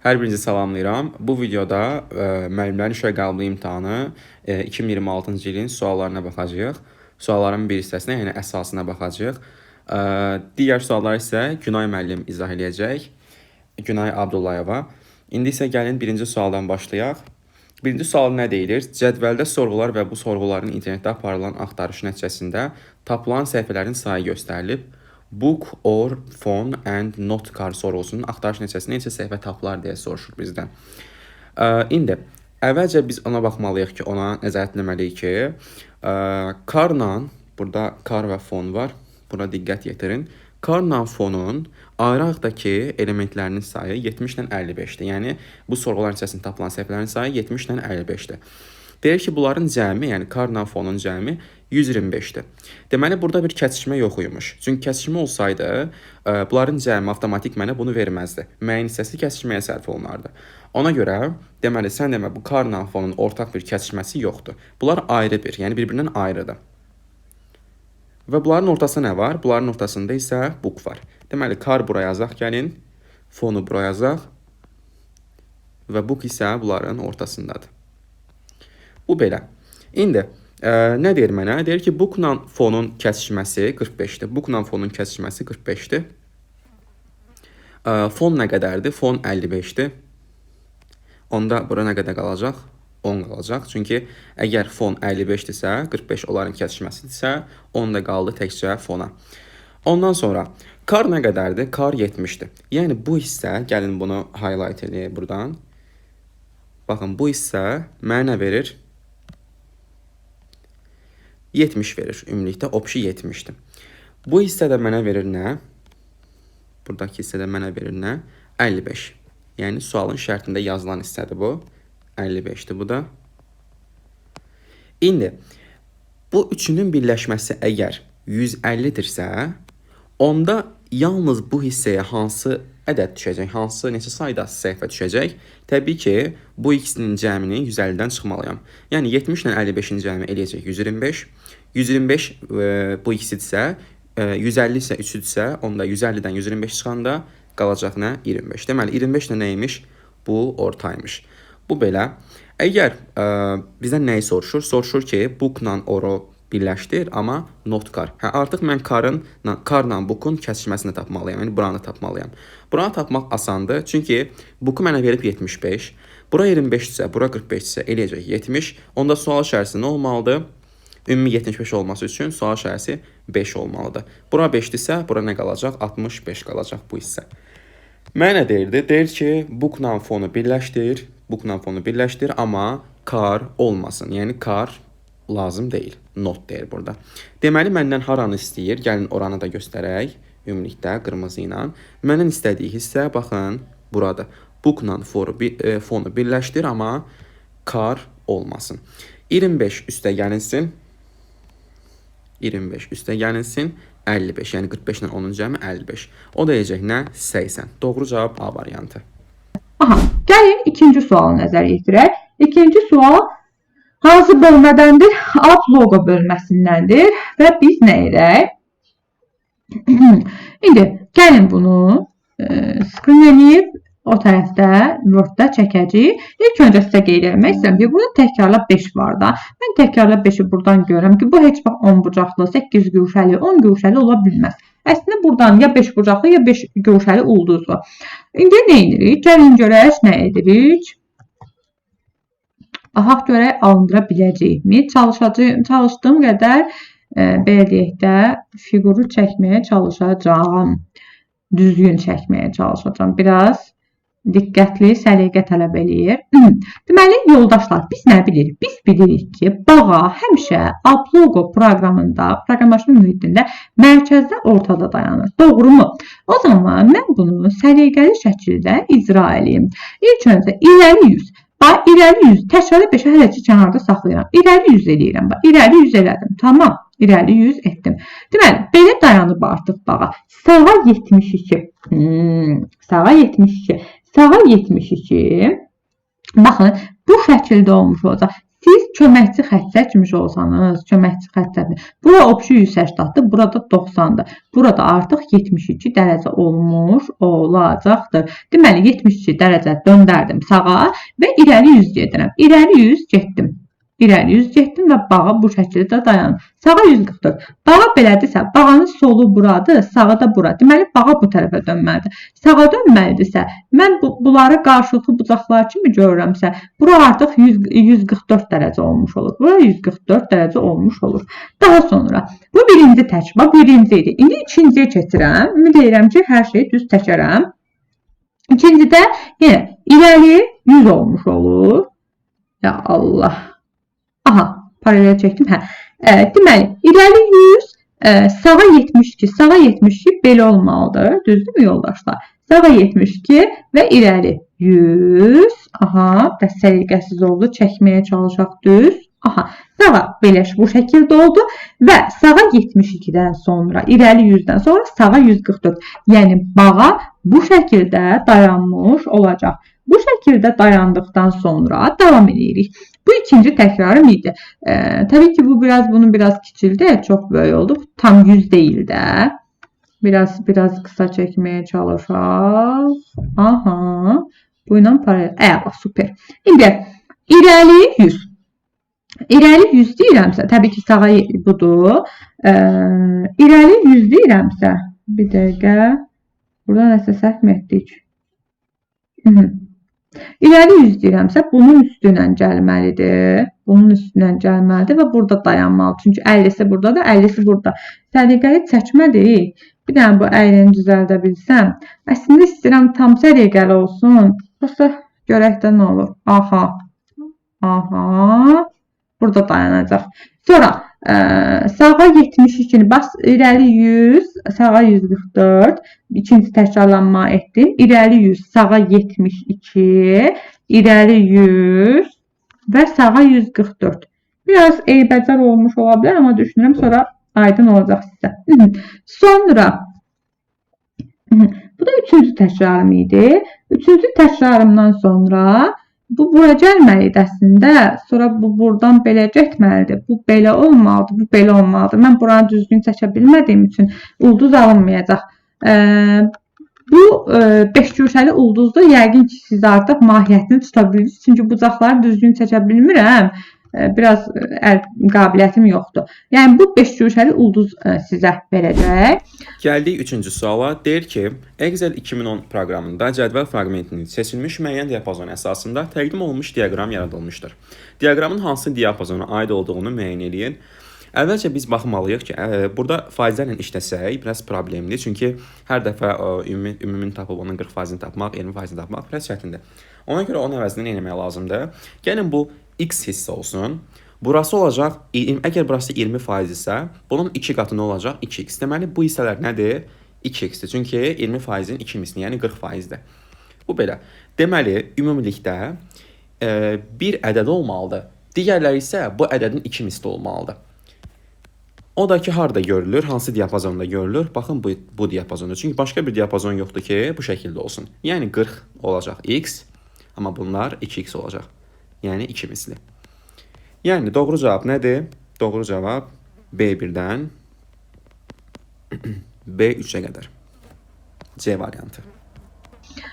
Hər birinizi salamlayıram. Bu videoda müəllimlərin işə qəbulu imtahanı 2026-cı ilin suallarına baxacağıq. Sualların bir hissəsinə, yəni əsasına baxacağıq. Digər suallar isə Günay müəllim izah edəcək. Günay Abdullayeva. İndi isə gəlin birinci sualdan başlayaq. Birinci sual nə deyilir? Cədvəldə sorğular və bu sorğuların internetdə aparılan axtarış nəticəsində tapılan səhifələrin sayı göstərilib. Book or phone and not car sorğusunun axtarış nəticəsində neçə səhifə tapılar deyə soruşur bizdən. İndi əvvəlcə biz ona baxmalıyıq ki, ona nəzarət etməliyik ki, carla, burada car və phone var. Buna diqqət yetirin. Carla fonun ayrı-ayrıdakı elementlərinin sayı 70 ilə 55-dir. Yəni bu sorğular nəticəsində tapılan səhifələrin sayı 70 ilə 55-dir. Deyir ki, bunların cəmi, yəni carla fonun cəmi 125-dir. Deməli, burada bir kəsişmə yox imiş. Çünki kəsişmə olsaydı, bunların cəmi avtomatik mənə bunu verməzdi. Müəyyən hissəsi kəsişməyə sərf olunardı. Ona görə, deməli, sən demə, bu carla fonun ortaq bir kəsişməsi yoxdur. Bunlar ayrı bir, yəni bir-birindən ayrıdır. Və bunların ortasında nə var? Bunların ortasında isə book var. Deməli, car buraya yazaq gəlin, fonu buraya yazaq və book isə bunların ortasındadır. Bu belə. İndi nə deyir mənə? Deyir ki, bookla fonun kəsişməsi 45-dir. Bookla fonun kəsişməsi 45-dir. Fon nə qədərdir? Fon 55-dir. Onda bura nə qədər qalacaq? 10 qalacaq. Çünki əgər fon 55-dirsə, 45 onların kəsişməsidirsə, 10 da qaldı təkcə fona. Ondan sonra car nə qədərdir? Car 70-dir. Yəni bu hissə, gəlin bunu highlight edək buradan. Baxın, bu hissə mənə nə verir? 70 verir. Ümumilikdə opşi 70-dir. Bu hissədə mənə verir nə? Buradakı hissədə mənə verir nə? 55. Yəni sualın şərtində yazılan hissədir bu. 55-dir bu da. İndi bu üçünün birləşməsi əgər 150-dirsə, onda yalnız bu hissəyə hansı ədəd düşəcək, hansı neçə sayda səhifə düşəcək? Təbii ki, bu ikisinin cəmini 150-dən çıxmalıyam. Yəni 70 ilə 55-in cəmi eləyəcək 125. 125 bu ikisidirsə, 150 isə 3-dürsə, onda 150-dən 125 çıxanda qalacaq nə? 25. Deməli, 25 ilə nəymiş? Bu ortaymış. Bu belə. Əgər bizdən nəyi soruşur? Soruşur ki, bookla oru birləşdir, amma not car. Artıq mən carla bookun kəsişməsini tapmalıyam. Yəni buranı tapmalıyam. Buranı tapmaq asandır. Çünki booku mənə verib 75. Bura 25-dirsə, bura 45-dirsə eləyəcək 70. Onda sual şərsi nə olmalıdır? Ümumi 75 olması üçün sual şərsi 5 olmalıdır. Bura 5-dirsə, bura nə qalacaq? 65 qalacaq bu hissə. Mənə deyirdi? Deyir ki, bookla fonu birləşdir. Bookla fonu birləşdir, amma car olmasın. Yəni car lazım deyil. Not deyir burada. Deməli, məndən haranı istəyir? Gəlin oranı da göstərək. Ümumilikdə qırmızı ilə. Məndən istədiyi hissə, baxın, burada. Bookla fonu birləşdir, amma car olmasın. 25 üstə gəlinsin. 25 üstə gəlinsin. 55, yəni 45 ilə onun cəmi 55. O da deyəcək nə? 80. Doğru cavab A variantı. Aha, gəlin ikinci sualı nəzərə yetirək. İkinci sual hansı bölmədəndir? Alt loqo bölməsindəndir və biz nə edək? İndi gəlin bunu screenləyib o tərəfdə Word-da çəkəcəyik. İlk öncə sizə qeyd etmək istəyirəm ki, burada təkrarla 5 var da. Mən təkrarla 5-i buradan görürəm ki, bu heç vaxt 10 bucaqlı, 8 gövşəli, 10 gövşəli ola bilməz. Əslində buradan ya 5 bucaqlı, ya 5 gövşəli ulduzlu. İndi nə edirik? Gəlin görək nə edirik? Baxaq görək alındıra biləcəyikmi? Çalışdığım qədər belə deyək də fiquru çəkməyə çalışacağam. Düzgün çəkməyə çalışacağam. Biraz diqqətli, səliqə tələb eləyir. Deməli, yoldaşlar, biz nə bilirik? Biz bilirik ki, bağa həmişə Ablogo proqramında, proqramlaşma mühitində mərkəzdə ortada dayanır. Doğrumu? O zaman mən bunu səliqəli şəkildə icra edeyim. İlk öncə irəli 100. Bax, irəli 100. Təkrarlı 5-ə hələ ki, kənarda saxlayıram. İrəli 100 eləyirəm. Bax, irəli 100 elədim. Tamam. İrəli 100 etdim. Deməli, belə dayanıb artıq bağa. Sağa 72. Sağa 72. Sağa 72. Baxın, bu şəkildə olmuş olacaq. Siz köməkçi xətt çəkmiş olsanız, köməkçi xətt çəkmiş. Bura obşu 180-dır, burada 90-dır. Burada artıq 72 dərəcə olmuş olacaqdır. Deməli 72 dərəcə döndərdim sağa və irəli 100 gedirəm. İrəli 100 getdim. İrəli 100 getdim və bağa bu şəkildə dayandım. Sağa 144. Bağa belədirsə, bağanın solu buradır, sağı da bura. Deməli, bağa bu tərəfə dönməlidir. Sağa dönməlidirsə, mən bunları qarşılıqlı bucaqlar kimi görürəmsə, bura artıq 144 dərəcə olmuş olur. Bura 144 dərəcə olmuş olur. Daha sonra, bu birinci təkbə, birinci idi. İndi ikinciyə keçirəm. Ümid edirəm ki, hər şeyi düz çəkərəm. İkincidə, yenə, irəli 100 olmuş olur. Ya Allah. Aha, paralel çəkdim. Deməli, irəli 100, sağa 72. Sağa 72 belə olmalıdır. Düzdürmü yoldaşlar? Sağa 72 və irəli 100. Aha, bəs səliqəsiz oldu. Çəkməyə çalışaq düz. Aha, sağa belə bu şəkildə oldu və sağa 72-dən sonra, irəli 100-dən sonra sağa 144. Yəni, bağa bu şəkildə dayanmış olacaq. Bu şəkildə dayandıqdan sonra davam edirik. Bu ikinci təkrarım idi. Təbii ki, bunun biraz kiçildi, çox böyük oldu. Tam 100 deyil də. Biraz qısa çəkməyə çalışaq. Aha. Bu ilə paralel. Super. İndi irəli 100. İrəli 100 deyirəmsə, təbii ki, sağa budur. İrəli 100 deyirəmsə, bir dəqiqə. Burada nəsə səhv etdik. İrəli 100 deyirəmsə, bunun üstünə gəlməlidir. Bunun üstünə gəlməlidir və burada dayanmalıdır. Çünki 50-si buradadır, 50-si burada. Səliqəli çəkmədik. Bir dənə bu əylini düzəldə bilsəm. Əslində istəyirəm tam səliqəli olsun. Yoxsa görək də nə olur. Aha. Aha. Burada dayanacaq. Sonra sağa 72-ni bas, irəli 100, sağa 144. İkinci təkrarlanma etdim. İrəli 100, sağa 72, irəli 100 və sağa 144. Biraz eybəcər olmuş ola bilər, amma düşünürəm sonra aydın olacaq sizə. Sonra, bu da üçüncü təkrarım idi. Üçüncü təkrarımdan sonra bu bura gəlməlidir əslində. Sonra bu buradan belə getməlidir. Bu belə olmalıdır, bu belə olmalıdır. Mən buranı düzgün çəkə bilmədiyim üçün ulduz alınmayacaq. Bu 5 güşəli ulduzdur. Yəqin ki, siz artıq mahiyyətini tuta bilirsiniz. Çünki bucaqları düzgün çəkə bilmirəm. Biraz qabiliyyətim yoxdur. Yəni, bu 5 güşəli ulduz sizə verəcək. Gəldik üçüncü suala. Deyir ki, Excel 2010 proqramında cədvəl fraqmentinin seçilmiş müəyyən diapazon əsasında təqdim olunmuş diaqram yaradılmışdır. Diaqramın hansı diapazona aid olduğunu müəyyən edin. Əvvəlcə biz baxmalıyıq ki, burada faizlərlə işləsək biraz problemlidir. Çünki hər dəfə ümumini tapıb onun 40%-ni tapmaq, 20%-ni tapmaq biraz çətindir. Ona görə onun əvəzində nə etmək lazımdır? Gəlin bu x hissə olsun. Burası olacaq, əgər burası 20% isə, bunun 2 qatı nə olacaq? 2x. Deməli, bu hissələr nədir? 2x-dir. Çünki 20%-in 2 misli, yəni 40%-dir. Bu belə. Deməli, ümumilikdə bir ədəd olmalıdır. Digərləri isə bu ədədin 2 misli olmalıdır. O da ki, harada görülür? Hansı diapazonda görülür? Baxın, bu diapazonda. Çünki başqa bir diapazon yoxdur ki, bu şəkildə olsun. Yəni, 40 olacaq x, amma bunlar 2x olacaq. Yəni, 2 misli. Yəni, doğru cavab nədir? Doğru cavab B1-dən B3-ə qədər. C variantı.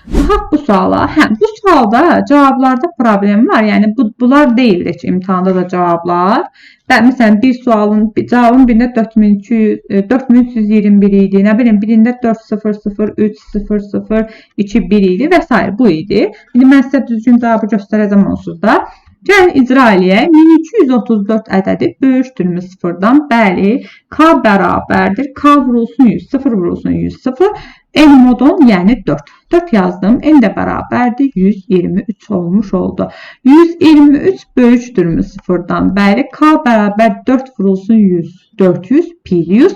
Baxaq bu suala. Bu sualda cavablarda problem var. Yəni, bunlar deyildir ki, imtahanda da cavablar. Məsələn, bir sualın cavabın birində 4321 idi. Nə bilim, birində 400, 300, 21 idi və s. Bu idi. İndi mən sizə düzgün cavabı göstərəcəm onsuz da. Gəlin icra eləyək. 1234 ədədi böyükdürmü 0-dan? Bəli. K bərabərdir. K vurulsun 100, 0 vurulsun 100, 0. N modon, yəni 4. 4 yazdım. N də bərabərdir. 123 olmuş oldu. 123 böyükdürmü 0-dan? Bəli. K bərabər 4 vurulsun 100, 400, pi 100.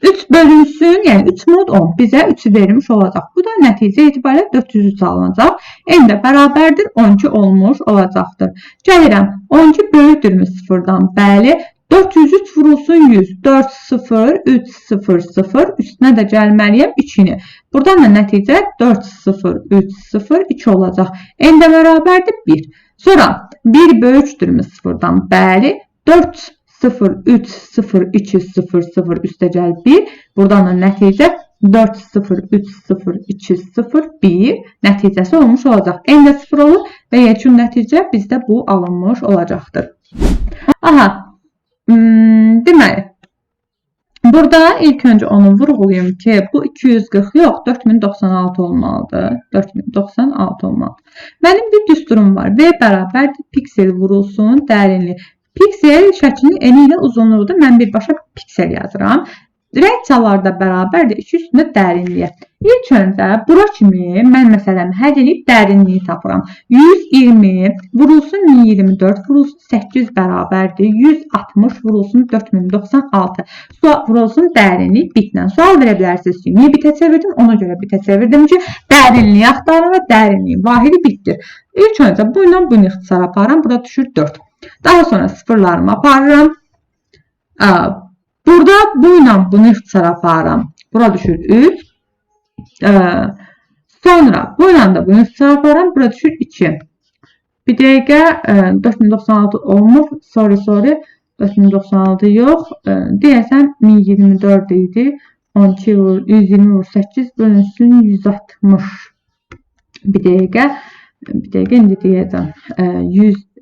3 bölünsün, yəni 3 mod 10 bizə 3'ü verilmiş olacaq. Bu da nəticə etibarilə 403 alınacaq. N də bərabərdir 12 olmuş olacaqdır. Gəlirəm 12 böyükdürmü 0-dan? Bəli. 403 vurulsun 100. 4, 0, 3, 0, 0. Üstünə də gəlməliyəm 2-ni. Buradan da nəticə 4, 0, 3, 0, 2 olacaq. N də bərabərdir 1. Sonra 1 böyükdürmü 0-dan? Bəli. 4, 0, 3, 0, 2, 0, 0 üstəgəl 1. Buradan da nəticə 4, 0, 3, 0, 2, 0, 1 nəticəsi olmuş olacaq. N də 0 olur və yekun nəticə bizdə bu alınmış olacaqdır. Aha, deməli, burada ilk öncə onu vurğulayım ki, bu 240 yox, 4096 olmalıdır. 4096 olmalıdır. Mənim bir düsturum var. V bərabərdir, piksel vurulsun, dərinlik. Piksel şəklinin eni ilə uzunluğudur. Mən birbaşa piksel yazıram. Rəng çalarda bərabərdir 2 üstündə dərinliyə. İlk öncə bura kimi mən məsələmi həll edib dərinliyi tapıram. 120 vurulsun 1024 vurulsun 8 bərabərdir. 160 vurulsun 4096. Vurulsun dərinlik bitlə. Sual verə bilərsiniz ki, niyə bitə çevirdim? Ona görə bitə çevirdim ki, dərinliyi axtarın və dərinliyin vahidi bitdir. İlk öncə bu ilə bunu ixtisar aparıram. Burada düşür 4. Daha sonra sıfırlarımı aparıram. Burada bu ilə bunu ixtisar aparıram. Bura düşür 3. Sonra bu ilə də bunu ixtisar aparıram. Bura düşür 2. Bir dəqiqə 4096 olmur. Sorry. 4096 yox. Deyəsəm 1024 idi. 12 vur, 120 vur 8 bölünsün 160. Bir dəqiqə indi deyəcəm.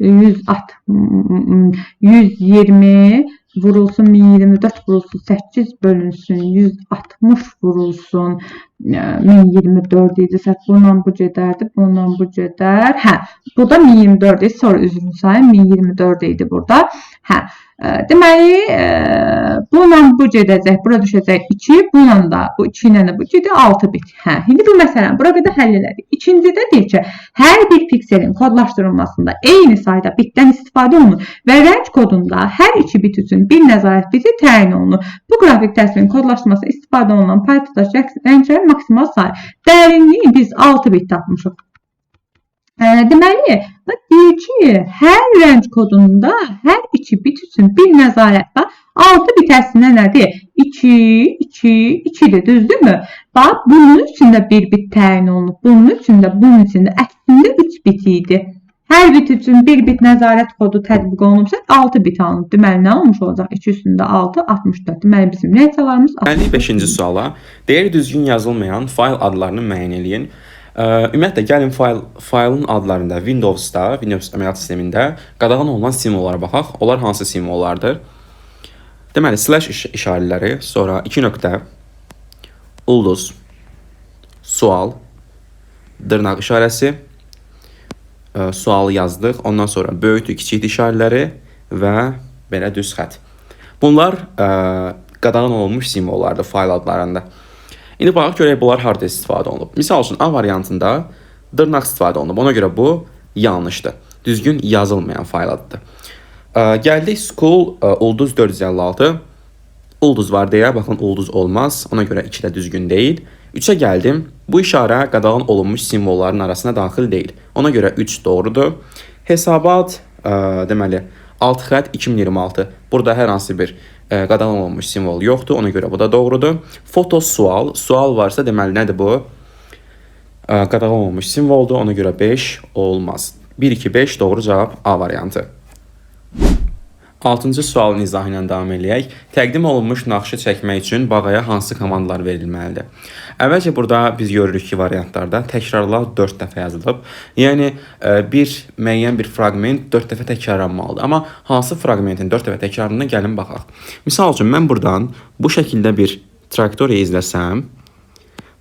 120 vurulsun 1024 vurulsun 8 bölünsün 160 vurulsun 1024 idi. Bundan bu gedərdi. Bundan bu gedər. Hə, burada 1024 idi. Sonra üzrünü sayın 1024 idi burada. Hə. Deməli, bununla bu gedəcək, bura düşəcək 2, bununla da, bu 2 ilə də bu gedir 6 bit. Hə, indi bu məsələni bura qədər həll elədik. İkincidə deyir ki, hər bir pikselin kodlaşdırılmasında eyni sayda bitdən istifadə olunur və rəng kodunda hər 2 bit üçün bir nəzarət biti təyin olunur. Bu qrafik təsvirin kodlaşdırılmasında istifadə olunan paytadaş rənglərin maksimal sayı. Dərinliyi biz 6 bit tapmışıq. Deməli, deyir ki, hər rəng kodunda hər 2 bit üçün bir nəzarət var. 6 bit əslində nədir? 2, 2, 2-dir, düzdürmü? Bax, bunun üçün də 1 bit təyin olunub. Bunun üçün də, əslində 3 bit idi. Hər bit üçün 1 bit nəzarət kodu tətbiq olunubsa 6 bit alınıb. Deməli, nə olmuş olacaq? 2 üstündə 6, 64. Deməli, bizim rəngçalarımız 64. 55-ci suala. Deyir düzgün yazılmayan fayl adlarını müəyyən eləyin. Ümumiyyətlə, gəlin faylın adlarında Windows əməliyyat sistemində qadağan olunan simvollara baxaq. Onlar hansı simvollardır? Deməli, slash işarələri, sonra 2 nöqtə, ulduz, sual, dırnaq işarəsi, sualı yazdıq. Ondan sonra böyükdür, kiçikdir işarələri və belə düz xətt. Bunlar qadağan olunmuş simvollardır fayl adlarında. İndi baxaq görək bunlar harda istifadə olunub. Misal üçün A variantında dırnaq istifadə olunub. Ona görə bu yanlışdır. Düzgün yazılmayan fayl adıdır. Gəldik school ulduz 456. Ulduz var deyə, baxın ulduz olmaz. Ona görə 2 də düzgün deyil. 3-ə gəldim. Bu işarə qadağan olunmuş simvolların arasına daxil deyil. Ona görə 3 doğrudur. Hesabat, deməli 6 xətt 2026. Burada hər hansı bir qadağan olunmuş simvol yoxdur. Ona görə bu da doğrudur. Foto sual. Sual varsa deməli nədir bu? Qadağan olunmuş simvoldur. Ona görə 5 olmaz. 1, 2, 5 doğru cavab A variantı. 6-cı sualın izahı ilə davam edək. Təqdim olunmuş naxşı çəkmək üçün bağaya hansı komandalar verilməlidir? Əvvəlcə burada biz görürük ki, variantlarda təkrarlar 4 dəfə yazılıb. Yəni, müəyyən bir fraqment 4 dəfə təkrarlanmalıdır. Amma hansı fraqmentin 4 dəfə təkrarına gəlin baxaq. Misal üçün, mən buradan bu şəkildə bir trayektoriya izləsəm,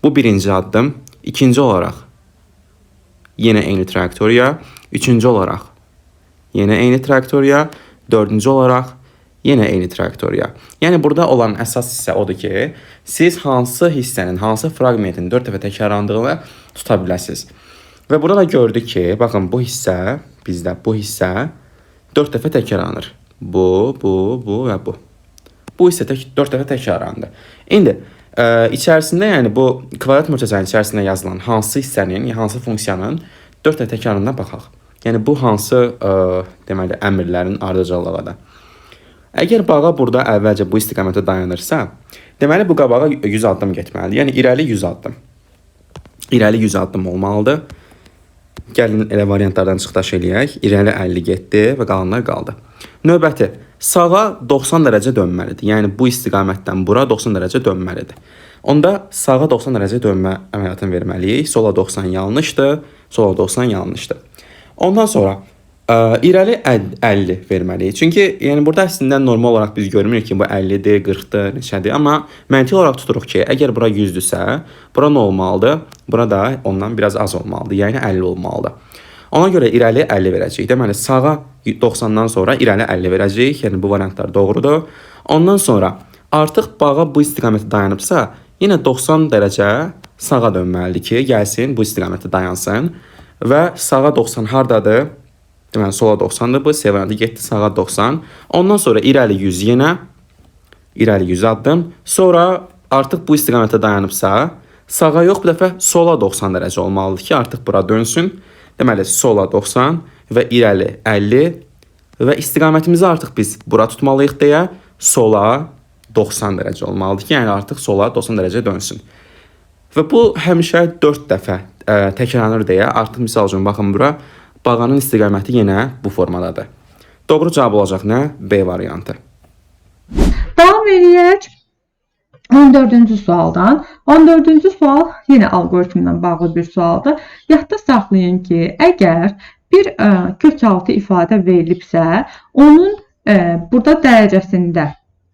bu birinci addım, ikinci olaraq yenə eyni trayektoriya, üçüncü olaraq yenə eyni trayektoriya, dördüncü olaraq yenə eyni trayektoriya. Yəni, burada olan əsas hissə odur ki, siz hansı hissənin, hansı fraqmentin 4 dəfə təkrarlandığını tuta biləsiniz. Və burada da gördük ki, baxın, bu hissə, bizdə bu hissə 4 dəfə təkrarlanır. Bu və bu. Bu hissə 4 dəfə təkrarlandı. İndi, içərisində, yəni bu kvadrat mötərizənin içərisində yazılan hansı hissənin, hansı funksiyanın 4 dəfə təkrarına baxaq. Yəni, bu hansı deməli, əmrlərin ardıcıllığıdır. Əgər bağa burada əvvəlcə bu istiqamətə dayanırsa, deməli, bu qabağa 100 addım getməlidir. Yəni, irəli 100 addım. İrəli 100 addım olmalıdır. Gəlin elə variantlardan çıxdaş eləyək. İrəli 50 getdi və qalanlar qaldı. Növbəti, sağa 90 dərəcə dönməlidir. Yəni bu istiqamətdən bura 90 dərəcə dönməlidir. Onda sağa 90 dərəcə dönmə əməliyyatını verməliyik. Sola 90 yanlışdır, sola 90 yanlışdır. Ondan sonra irəli 50 verməliyik. Çünki yəni burada əslində normal olaraq biz görmürük ki, bu 50-dir, 40-dır, neçədir. Amma məntiq olaraq tuturuq ki, əgər bura 100-dürsə, bura nə olmalıdır? Bura da ondan biraz az olmalıdır. Yəni 50 olmalıdır. Ona görə irəli 50 verəcəyik. Deməli, sağa 90-dan sonra irəli 50 verəcəyik. Yəni bu variantlar doğrudur. Ondan sonra artıq bağa bu istiqamətdə dayanıbsa, yenə 90 dərəcə sağa dönməlidir ki, gəlsin bu istiqamətdə dayansın. Və sağa 90 hardadır? Deməli, sola 90-dır bu. C variantı getdi sağa 90. Ondan sonra irəli 100 yenə. İrəli 100 addım. Sonra artıq bu istiqamətdə dayanıbsa, sağa yox, bir dəfə sola 90 dərəcə olmalıdır ki, artıq bura dönsün. Deməli, sola 90 və irəli 50 və istiqamətimizi artıq biz bura tutmalıyıq deyə sola 90 dərəcə olmalıdır ki, yəni artıq sola 90 dərəcə dönsün. Və bu həmişə 4 dəfə təkrarlanır deyə artıq misal üçün baxın bura, bağanın istiqaməti yenə bu formadadır. Doğru cavab olacaq nə? B variantı. Davam edək 14-cü sualdan. 14-cü sual yenə alqoritmlə bağlı bir sualdır. Yadda saxlayın ki, əgər bir kökaltı ifadə verilibsə, onun burada dərəcəsində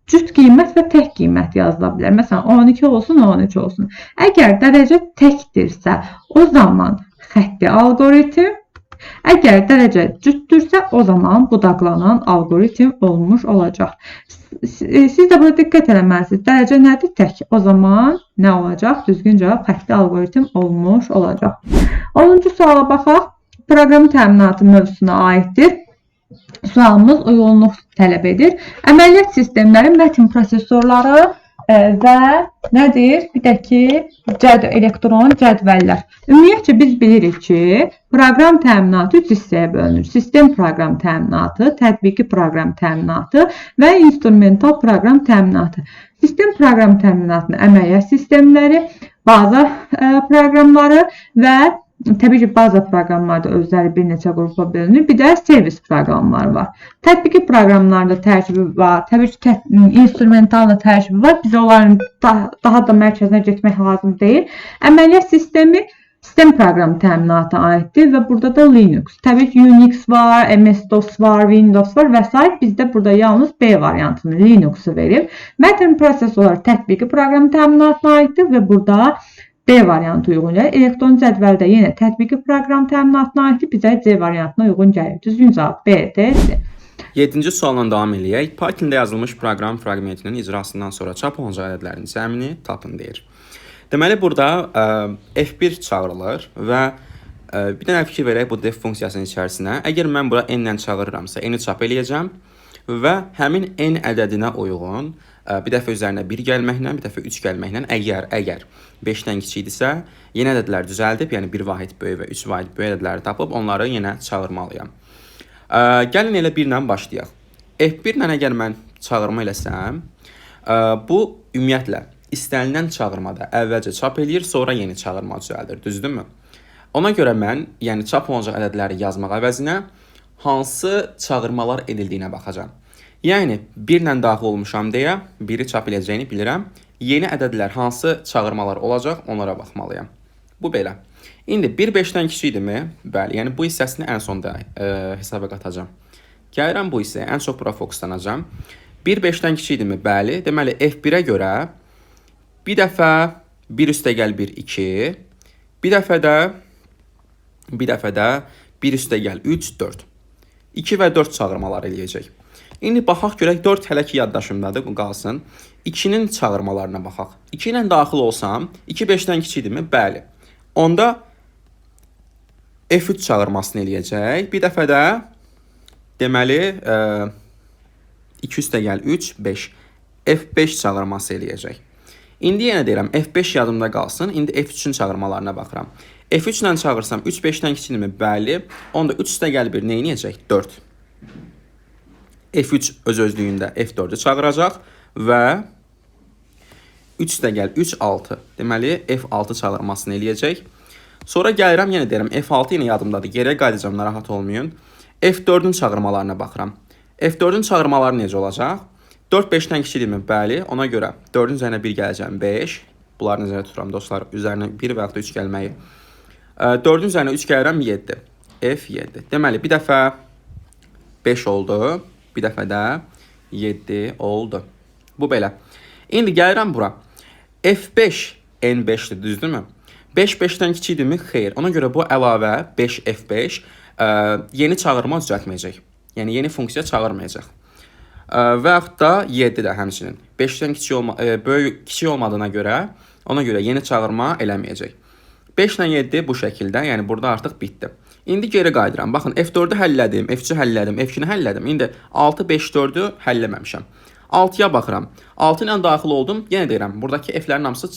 cüt qiymət və tək qiymət yazıla bilər. Məsələn, 12 olsun, 13 olsun. Əgər dərəcə təkdirsə, o zaman xətti alqoritm, əgər dərəcə cütdürsə, o zaman budaqlanan alqoritm olmuş olacaq. Siz də burada diqqət eləməlisiniz. Dərəcə nədir? Tək. O zaman nə olacaq? Düzgün cavab xətti alqoritm olmuş olacaq. 10-cu suala baxaq. Proqram təminatı mövzusuna aiddir. Sualımız uyğunluq tələb edir. Əməliyyat sistemləri, mətin prosesorları və nədir? Bir də ki, elektron cədvəllər. Ümumiyyətcə biz bilirik ki, proqram təminatı 3 hissəyə bölünür. Sistem proqram təminatı, tətbiqi proqram təminatı və instrumental proqram təminatı. Sistem proqram təminatının əməliyyat sistemləri, baza proqramları və təbii ki, baza proqramlarda özləri bir neçə qrupa bölünür. Bir də servis proqramları var. Tətbiqi proqramlarda tərkibi var. Təbii ki, instrumental da tərkibi var. Biz onların daha da mərkəzinə getmək lazım deyil. Əməliyyat sistemi sistem proqram təminatına aiddir və burada da Linux. Təbii ki, Unix var, MS-DOS var, Windows var və s. Bizdə burada yalnız B variantını, Linux'u verib. Mətin prosesorları tətbiqi proqram təminatına aiddir və burada B variantı uyğun gəlir. Elektron cədvəldə yenə tətbiqi proqram təminatına aiddir. Bizə C variantına uyğun gəlir. Düzgün cavab B-dir. 7-ci sualla davam eləyək. Python-da yazılmış proqram fraqmentinin icrasından sonra çap olunacaq ədədlərin cəmini tapın deyir. Deməli, burada F1 çağırılır və bir dənə fikir verək bu def funksiyasının içərisinə. Əgər mən bura n-lə çağırıramsa, n-i çap eləyəcəm və həmin n ədədinə uyğun bir dəfə üzərinə 1 gəlməklə, bir dəfə 3 gəlməklə, əgər 5-dən kiçikdirsə, yeni ədədlər düzəldib, yəni 1 vahid böyük və 3 vahid böyük ədədləri tapıb, onları yenə çağırmalıyam. Gəlin elə 1 ilə başlayaq. F1 ilə əgər mən çağırma eləsəm, bu ümumiyyətlə istənilən çağırmada əvvəlcə çap eləyir, sonra yeni çağırma düzəldir, düzdürmü? Ona görə mən, yəni çap olunacaq ədədləri yazmaq əvəzinə hansı çağırmalar edildiyinə baxacağam. Yəni, 1 ilə daxil olmuşam deyə 1-i çap eləyəcəyini bilirəm. Yeni ədədlər hansı çağırmalar olacaq, onlara baxmalıyam. Bu belə. İndi 1 5-dən kiçikdirmi? Bəli, yəni bu hissəsini ən sonda hesaba qatacağam. Gəlirəm bu hissəyə, ən çox bura fokuslanacağam. 1 5-dən kiçikdirmi? Bəli. Deməli, F1-ə görə bir dəfə 1 üstə gəl 1, 2. Bir dəfə də 1 üstə gəl 3, 4. 2 və 4 çağırmalar eləyəcək. İndi baxaq görək 4 hələ ki yaddaşımdadır, qalsın. 2-nin çağırmalarına baxaq. 2 ilə daxil olsam, 2 5-dən kiçikdirmi? Bəli. Onda F3 çağırmasını eləyəcək. Bir dəfə də deməli 2 üstə gəl 3, 5. F5 çağırması eləyəcək. İndi yenə deyirəm, F5 yadımda qalsın. İndi F3-ün çağırmalarına baxıram. F3 ilə çağırsam 3 5-dən kiçikdirmi? Bəli. Onda 3 üstə gəl 1 nə eləyəcək? 4. F3 öz-özlüyündə F4-ü çağıracaq və 3 üstə gəl 3, 6. Deməli, F6 çağırmasını eləyəcək. Sonra gəlirəm, yenə deyirəm, F6 yenə yadımdadır. Geriyə qayıdacağam, narahat olmayın. F4-ün çağırmalarına baxıram. F4-ün çağırmaları necə olacaq? 4 5-dən kiçikdirmi? Bəli. Ona görə 4-ün üzərinə 1 gələcəm, 5. Bunları nəzərdə tuturam dostlar. Üzərinə 1 və ya da 3 gəlməyi. 4-ün üzərinə 3 gəlirəm, 7. F7. Deməli, bir dəfə 5 oldu. Bir dəfə də 7 oldu. Bu belə. İndi gəlirəm bura. F5 N5-dir, düzdürmü? 5 5-dən kiçikdirmi? Xeyr. Ona görə bu əlavə 5 F5 yeni çağırma düzəltməyəcək. Yəni yeni funksiya çağırmayacaq. Və yaxud da 7 də həmçinin. 5-dən kiçik olmadığına görə, ona görə yeni çağırma eləməyəcək. 5 ilə 7 bu şəkildə, yəni burada artıq bitdi. İndi geri qayıdıram. Baxın, F4-ü həllədim, F3-ü həllədim, F2-ni həllədim. İndi 6 5 4-ü həlləməmişəm. 6-ya baxıram. 6 ilə daxil oldum. Yenə deyirəm, buradakı F-lərin hamısı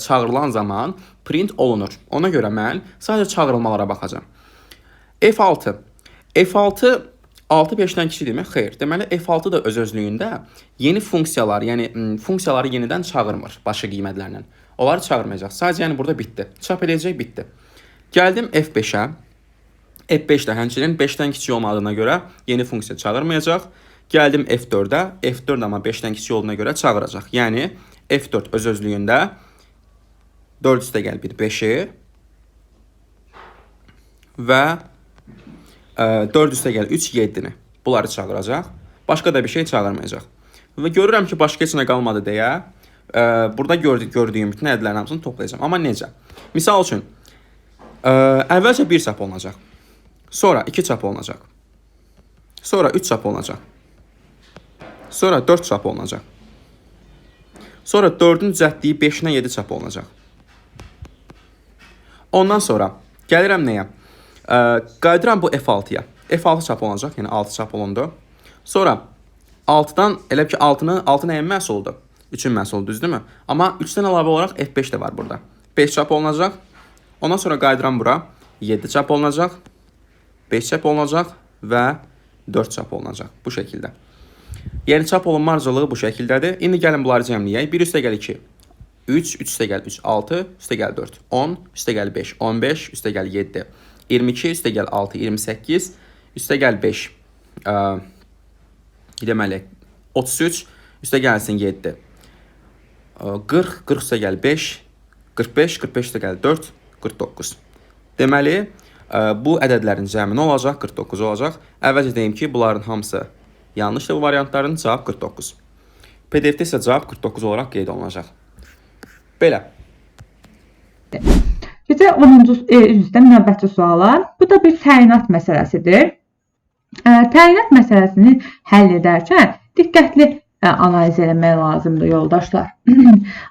çağırılan zaman print olunur. Ona görə mən sadəcə çağırılmalara baxacağam. F6. F6 6 5-dən kiçikdirmi? Xeyr. Deməli F6 da öz-özlüyündə yeni funksiyalar, yəni funksiyaları yenidən çağırmır başqa qiymətlərlə. Onları çağırmayacaq. Sadəcə yəni burada bitdi. Çap edəcək, bitdi. Gəldim F5-ə. F5 də həmçinin 5-dən kiçik olmadığına görə yeni funksiya çağırmayacaq. Gəldim F4-ə. F4 amma 5-dən kiçik olduğuna görə çağıracaq. Yəni F4 öz-özlüyündə 4 üstə gəl 1 5-i və 4 üstə gəl 3 7-ni. Bunları çağıracaq. Başqa da bir şey çağırmayacaq. Və görürəm ki, başqa heç nə qalmadı deyə burada gördüyüm bütün ədədlərin hamısını toplayacağam. Amma necə? Misal üçün, əvvəlcə 1 çap olunacaq. Sonra 2 çap olunacaq. Sonra 3 çap olunacaq. Sonra 4 çap olunacaq. Sonra 4-ün düzəltdiyi 5-dən 7 çap olunacaq. Ondan sonra gəlirəm nəyə? Qayıdıram bu F6-ya. F6 çap olunacaq, yəni 6 çap olundu. Sonra 6-dan, elə ki 6 nəyin məhsuludur? 3-ün məhsuludur, düzdürmü? Amma 3-dən əlavə olaraq F5 də var burada. 5 çap olunacaq. Ondan sonra qayıdıram bura. 7 çap olunacaq. 5 çap olunacaq və 4 çap olunacaq. Bu şəkildə. Yəni çap olunma ardıcılığı bu şəkildədir. İndi gəlin bunları cəmləyək. 1 üstə gəl 2. 3, 3 üstə gəl 3, 6, üstə gəl 4, 10, üstə gəl 5, 15, üstə gəl 7, 22, üstə gəl 6, 28, üstə gəl 5, deməli, 33, üstə gəlsin 7, 40, 40 üstə gəl 5, 45, 45 üstə gəl 4, 49. Deməli, bu ədədlərin cəmi nə olacaq? 49 olacaq. Əvvəlcə deyim ki, bunların hamısı yanlışdır bu variantların, cavab 49. PDF-də isə cavab 49 olaraq qeyd olunacaq. Belə. Keçək 10-cu üzdən növbəti suala. Bu da bir təyinat məsələsidir. Təyinat məsələsini həll edərkən diqqətli analiz eləmək lazımdır yoldaşlar.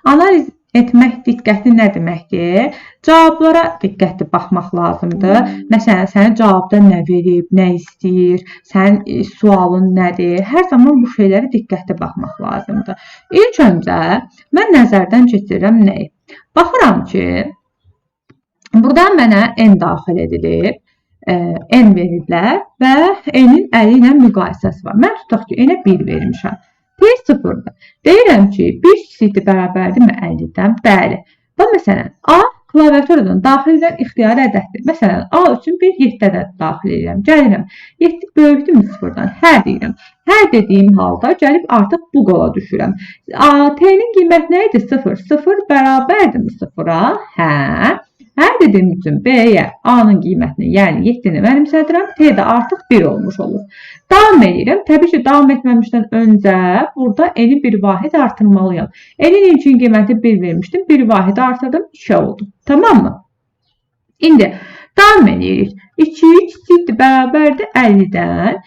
Analiz etmək diqqətli nə deməkdir? Cavablara diqqətli baxmaq lazımdır. Məsələn, sənə cavabda nə verib, nə istəyir, sənin sualın nədir? Hər zaman bu şeylərə diqqətli baxmaq lazımdır. İlk öncə mən nəzərdən keçirirəm nəyi? Baxıram ki, burada mənə n daxil edilib, n veriblər və n-in 50 ilə müqayisəsi var. Mən tutaq ki, n-ə 1 vermişəm. P sıfırdır. Deyirəm ki, 1 kiçikdir bərabərdirmi 50-dən? Bəli. Və məsələn, A klaviaturadan daxil edən ixtiyari ədəddir. Məsələn, A üçün bir 7 ədəd daxil edirəm. Gəlirəm, 7 böyükdürmü sıfırdan? Hə deyirəm. Hə dediyim halda gəlib artıq bu qola düşürəm. T-nin qiyməti nə idi? 0. 0 bərabərdirmi sıfıra? Hə. Hə dediyim üçün B-yə A-nın qiymətini, yəni 7-ni mənimsədirəm. T də artıq 1 olmuş olur. Davam edirəm. Təbii ki, davam etməmişdən öncə burada n-i bir vahid artırmalıyam. N-in üçün qiyməti 1 vermişdim. 1 vahid artırdım, 2 oldu. Tamam mı? İndi davam edirik. 2 kiçikdir bərabərdir 50-dən.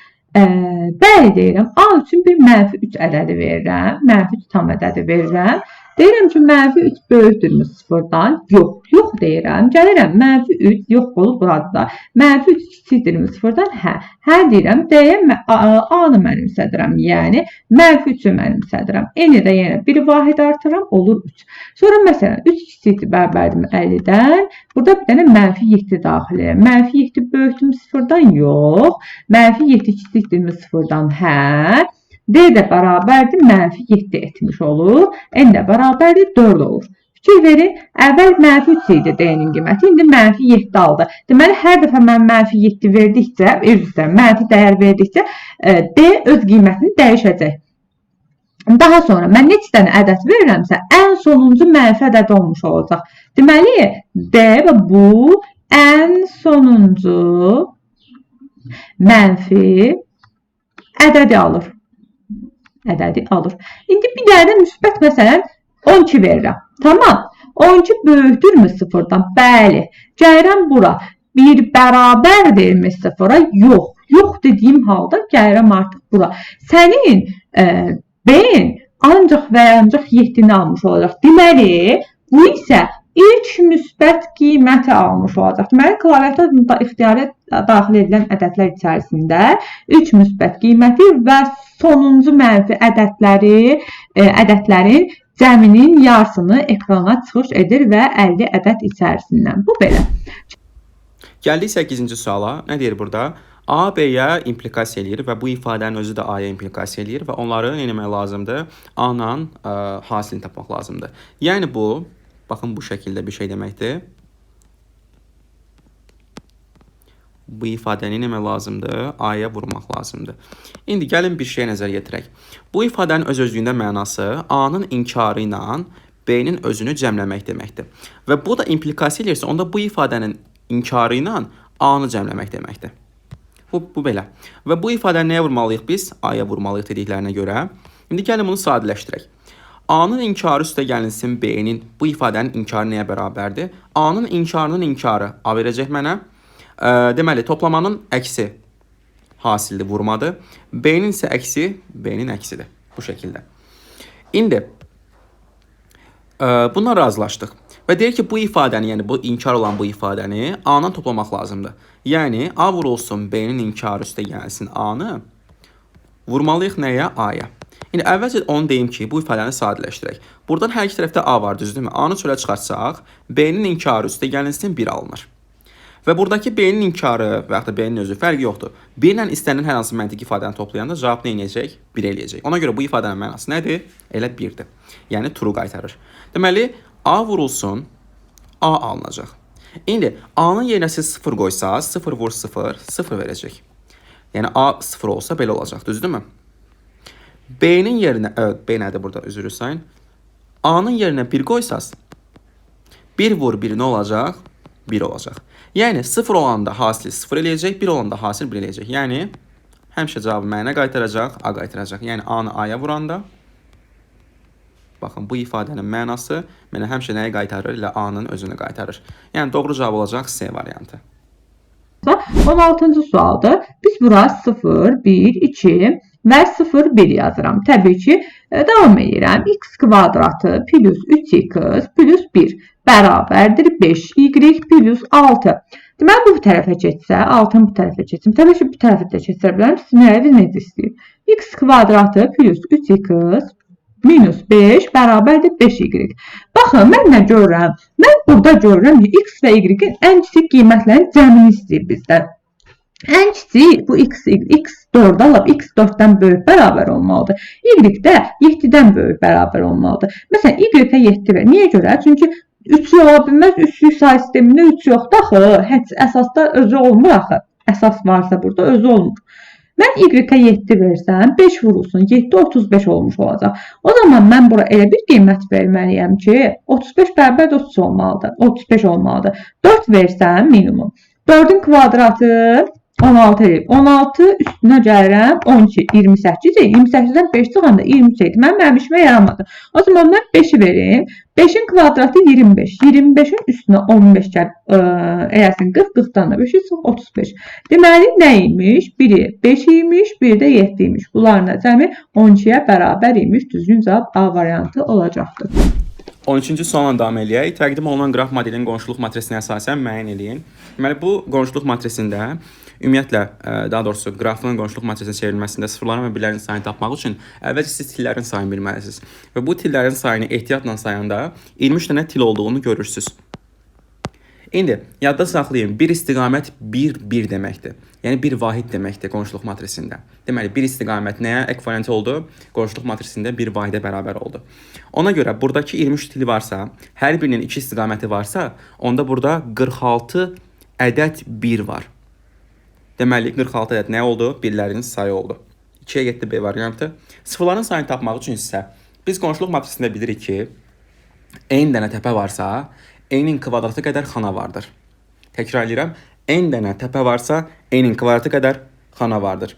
Bəli deyirəm. A üçün bir mənfi 3 ədədi verirəm. Mənfi 3 tam ədədi verirəm. Deyirəm ki, mənfi 3 böyükdürmü sıfırdan? Yox, yox deyirəm. Gəlirəm, mənfi 3 yox olub burada. Mənfi 3 kiçikdirmi sıfırdan? Hə. Hə deyirəm, D-yə A-nı mənimsədirəm. Yəni, mənfi 3-ü mənimsədirəm. N-i də yenə bir vahid artıram, olur 3. Sonra məsələn, 3 kiçikdir bərabərdirmi 50-dən? Burada bir dənə mənfi 7 daxil edirəm. Mənfi 7 böyükdürmü sıfırdan? Yox. Mənfi 7 kiçikdirmi sıfırdan? Hə. D də bərabərdir, mənfi 7 etmiş olur. N də bərabərdir, 4 olur. Fikir verin, əvvəl -3 idi D-nin qiyməti, indi -7 aldı. Deməli, hər dəfə mən -7 verdikcə, mənfi dəyər verdikcə D öz qiymətini dəyişəcək. Daha sonra mən neçə dənə ədəd verirəmsə, ən sonuncu mənfi ədəd olmuş olacaq. Deməli, D bu ən sonuncu mənfi ədədi alır. İndi bir dənə də müsbət məsələn 12 verirəm. Tamam. 12 böyükdürmü sıfırdan? Bəli. Gəlirəm bura. 1 bərabərdirmi sıfıra? Yox. Yox dediyim halda gəlirəm artıq bura. Sənin B-in ancaq və ancaq 7-ni almış olacaq. Deməli, bu isə ilk müsbət qiyməti almış olacaq. Deməli, klaviaturda ixtiyari daxil edilən ədədlər içərisində ilk müsbət qiyməti və sonuncu mənfi ədədlərin cəminin yarısını ekrana çıxış edir və 50 ədəd içərisindən. Bu belə. Gəldik 8-ci suala. Nə deyir burada? A, B-yə implikasiya eləyir və bu ifadənin özü də A-ya implikasiya eləyir və onları nə etmək lazımdır? A-la hasilini tapmaq lazımdır. Yəni bu, baxın bu şəkildə bir şey deməkdir. Bu ifadəni nə etmək lazımdır? A-ya vurmaq lazımdır. İndi gəlin bir şey nəzər yetirək. Bu ifadənin öz-özlüyündə mənası A-nın inkarı ilə B-nin özünü cəmləmək deməkdir. Və bu da implikasiya eləyirsə, onda bu ifadənin inkarı ilə A-nı cəmləmək deməkdir. Bu belə. Və bu ifadəni nəyə vurmalıyıq biz? A-ya vurmalıyıq dediklərinə görə. İndi gəlin bunu sadələşdirək. A-nın inkarı üstə gəlinsin B-nin, bu ifadənin inkarı nəyə bərabərdir? A-nın inkarının inkarı A verəcək mənə. Deməli, toplamanın əksi hasildir, vurmadır. B-nin isə əksi, B-nin əksidir. Bu şəkildə. İndi bununla razılaşdıq. Və deyir ki, bu ifadəni, yəni bu inkar olan bu ifadəni A-dan toplamaq lazımdır. Yəni, A vurulsun B-nin inkarı üstə gəlsin A-nı, vurmalıyıq nəyə? A-ya. İndi əvvəlcə onu deyim ki, bu ifadəni sadələşdirək. Buradan hər iki tərəfdə A var, düzdürmü? A-nı çölə çıxartsaq, B-nin inkarı üstə gəlinsin 1 alınır. Və buradakı B-nin inkarı və yaxud da B-nin özü fərqi yoxdur. 1 ilə istənilən hər hansı məntiq ifadəni toplayanda cavab nə edəcək? 1 eləyəcək. Ona görə bu ifadənin mənası nədir? Elə 1-dir. Yəni true qaytarır. Deməli, A vurulsun, A alınacaq. İndi A-nın yerinə siz 0 qoysaz, 0 vur 0, 0 verəcək. Yəni A 0 olsa belə olacaq, düzdürmü? B-nin yerinə, B nədir burada, üzrü sayın. A-nın yerinə 1 qoysaz, 1 vur 1 nə olacaq? 1 olacaq. Yəni 0 olanda hasil 0 eləyəcək, 1 olanda hasil 1 eləyəcək. Yəni həmişə cavabı mənə qaytaracaq, A qaytaracaq. Yəni A-nı A-ya vuranda, baxın bu ifadənin mənası mənə həmişə nəyi qaytarır? Elə A-nın özünü qaytarır. Yəni doğru cavab olacaq C variantı. 16-cı sualdır. Biz bura 0, 1, 2 və 0, 1 yazıram. Təbii ki, davam edirəm. X kvadratı plus 3x plus 1 bərabərdir 5y plus 6. Deməli, bu tərəfə keçsə, 6-nı bu tərəfə keçsin. Təbii ki, bu tərəfə də keçsə bilərəm. Siz necə istəyir? X kvadratı plus 3x minus 5 bərabərdir 5y. Baxın, mən nə görürəm? Mən burada görürəm ki, x və y-in ən kiçik qiymətlərin cəmini istəyir bizdən. Ən kiçik bu x 4-də alıb, x 4-dən böyük bərabər olmalıdır. Y də 7-dən böyük bərabər olmalıdır. Məsələn, y-ə 7 ver. Niyə görə? Çünki 3 ola bilməz, üçlük say sistemində 3 yoxdur axı. Heç əsasda özü olmur axı. Əsas varsa burada özü olmur. Mən y-ə 7 versəm, 5 vurulsun, 7 35 olmuş olacaq. O zaman mən bura elə bir qiymət verməliyəm ki, 35 bərabər 30 olmalıdır, 35 olmalıdır. 4 versəm minimum. 4-ün kvadratı 16 eləyib. 16 üstünə gəlirəm 12, 28 eləyib. 28-dən 5 çıxanda 23 eləyib. Mənim işimə yaramadı. O zaman mən 5-i verim. 5-in kvadratı 25. 25-in üstünə 15 gəl. Eləsin 40, 40-dan da 5 çıx 35. Deməli, nə imiş? Biri 5 imiş, biri də 7 imiş. Bunların da cəmi 12-yə bərabər imiş. Düzgün cavab A variantı olacaqdır. 13-cü sualla davam eləyək. Təqdim olunan qraf modelinin qonşuluq matrisinə əsasən müəyyən eləyin. Deməli, bu qonşuluq matrisində ümumiyyətlə, daha doğrusu qrafın qonşuluq matrisinə çevrilməsində sıfırların və birlərin sayını tapmaq üçün əvvəlcə siz tillərin sayını bilməlisiniz. Və bu tillərin sayını ehtiyatla sayanda 23 dənə til olduğunu görürsünüz. İndi yadda saxlayın, bir istiqamət 1 deməkdir. Yəni bir vahid deməkdir qonşuluq matrisində. Deməli bir istiqamət nəyə ekvivalent oldu? Qonşuluq matrisində bir vahidə bərabər oldu. Ona görə buradakı 23 dili varsa, hər birinin 2 istiqaməti varsa, onda burada 46 ədəd 1 var. Deməli 46 ədəd nə oldu? Birlərin sayı oldu. 2-yə getdi B variantı. Sıfırların sayını tapmaq üçün isə biz qonşuluq matrisində bilirik ki, n dənə təpə varsa, n-in kvadratı qədər xana vardır. Təkrar edirəm. N dənə təpə varsa, n-in kvadratı qədər xana vardır.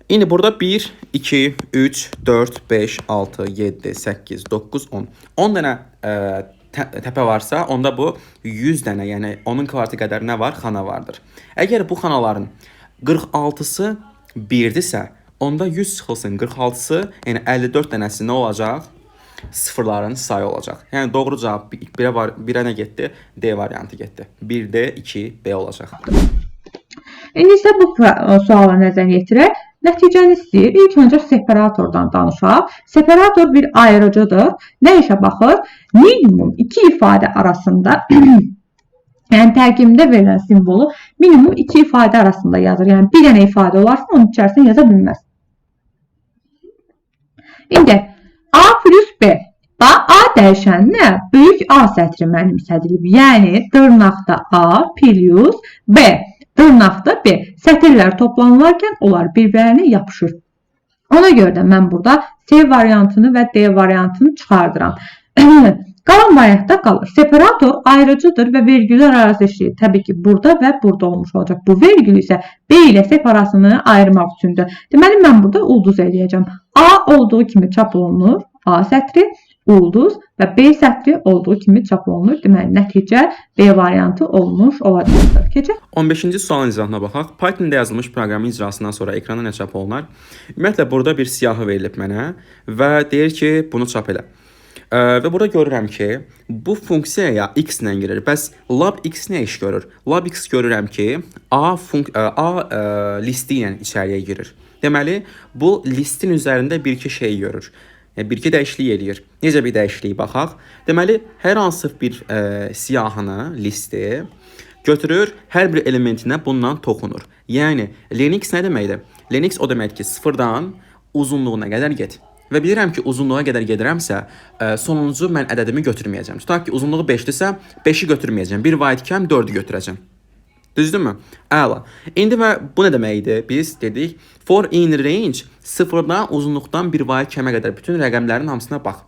İndi burada 1, 2, 3, 4, 5, 6, 7, 8, 9, 10. 10 dənə təpə varsa, onda bu 100 dənə, yəni onun kvadratı qədər nə var? Xana vardır. Əgər bu xanaların 46-sı 1-dirsə, onda 100 çıxılsın 46-sı, yəni 54 dənəsi nə olacaq? Sıfırların sayı olacaq. Yəni doğru cavab 1-ə nə getdi? D variantı getdi. 1D, 2B olacaq. İndi isə bu suala nəzər yetirək. Nəticəni istəyir. İlk öncə separatordan danışaq. Separator bir ayırıcıdır. Nə işə baxır? Minimum iki ifadə arasında yəni tərkibində verilən simvolu minimum iki ifadə arasında yazır. Yəni bir dənə ifadə olarsa onun içərisində yaza bilməz. İndi A plus B. A dəyişəninə böyük A sətri mənimsədilib. Yəni dırnaqda A plus B. Dırnaqda B. Sətirlər toplanılarkən onlar bir-birinə yapışır. Ona görə də mən burada C variantını və D variantını çıxardıram. Qalan variantda qalır. Separator ayrıcıdır və vergüllər arası işləyir. Təbii ki, burada və burada olmuş olacaq. Bu vergül isə B ilə separasını ayırmaq üçündür. Deməli, mən burada ulduz eləyəcəm. A olduğu kimi çap olunur. A sətri, ulduz və B sətri olduğu kimi çap olunur. Deməli, nəticə B variantı olmuş olacaqdır. Keçək. 15-ci sualın icrasına baxaq. Python-da yazılmış proqramın icrasından sonra ekrana nə çap olunar? Ümumiyyətlə, burada bir siyahı verilib mənə və deyir ki, bunu çap elə. Və burada görürəm ki, bu funksiyaya x ilə girir. Bəs lab x nə iş görür? Lab x görürəm ki, A listi ilə içəriyə girir. Deməli, bu listin üzərində bir-iki şey görür. Bir-iki dəyişiklik eləyir. Necə bir dəyişiklik baxaq? Deməli, hər hansı bir siyahını, listi götürür, hər bir elementinə bundan toxunur. Yəni, lenx nə deməkdir? Lenx o deməkdir ki, sıfırdan uzunluğuna qədər get. Və bilirəm ki, uzunluğa qədər gedirəmsə, sonuncu mən ədədimi götürməyəcəm. Tutaq ki, uzunluğu 5-dirsə, 5-i götürməyəcəm. Bir vahidkəm 4-ü götürəcəm. Düzdürmü? Əla. İndi və bu nə deməkdir? Biz dedik, for in range sıfırdan uzunluqdan bir vahid kəmə qədər bütün rəqəmlərin hamısına bax.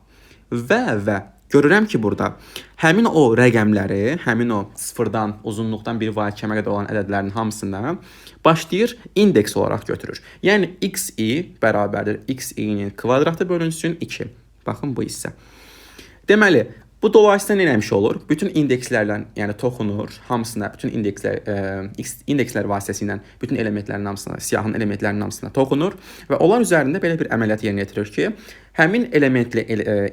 Və görürəm ki, burada həmin o rəqəmləri, həmin o sıfırdan uzunluqdan bir vahid kəmə qədər olan ədədlərin hamısına başlayır indeks olaraq götürür. Yəni xi bərabərdir xi-nin kvadratı bölünsün 2. Baxın bu hissə. Deməli, bu dolayısıyla nə etmiş olur? Bütün indekslərlə, yəni toxunur, hamısına, bütün indekslər vasitəsilə bütün elementlərin hamısına, siyahın elementlərinin hamısına toxunur və onlar üzərində belə bir əməliyyat yerinə yetirir ki, həmin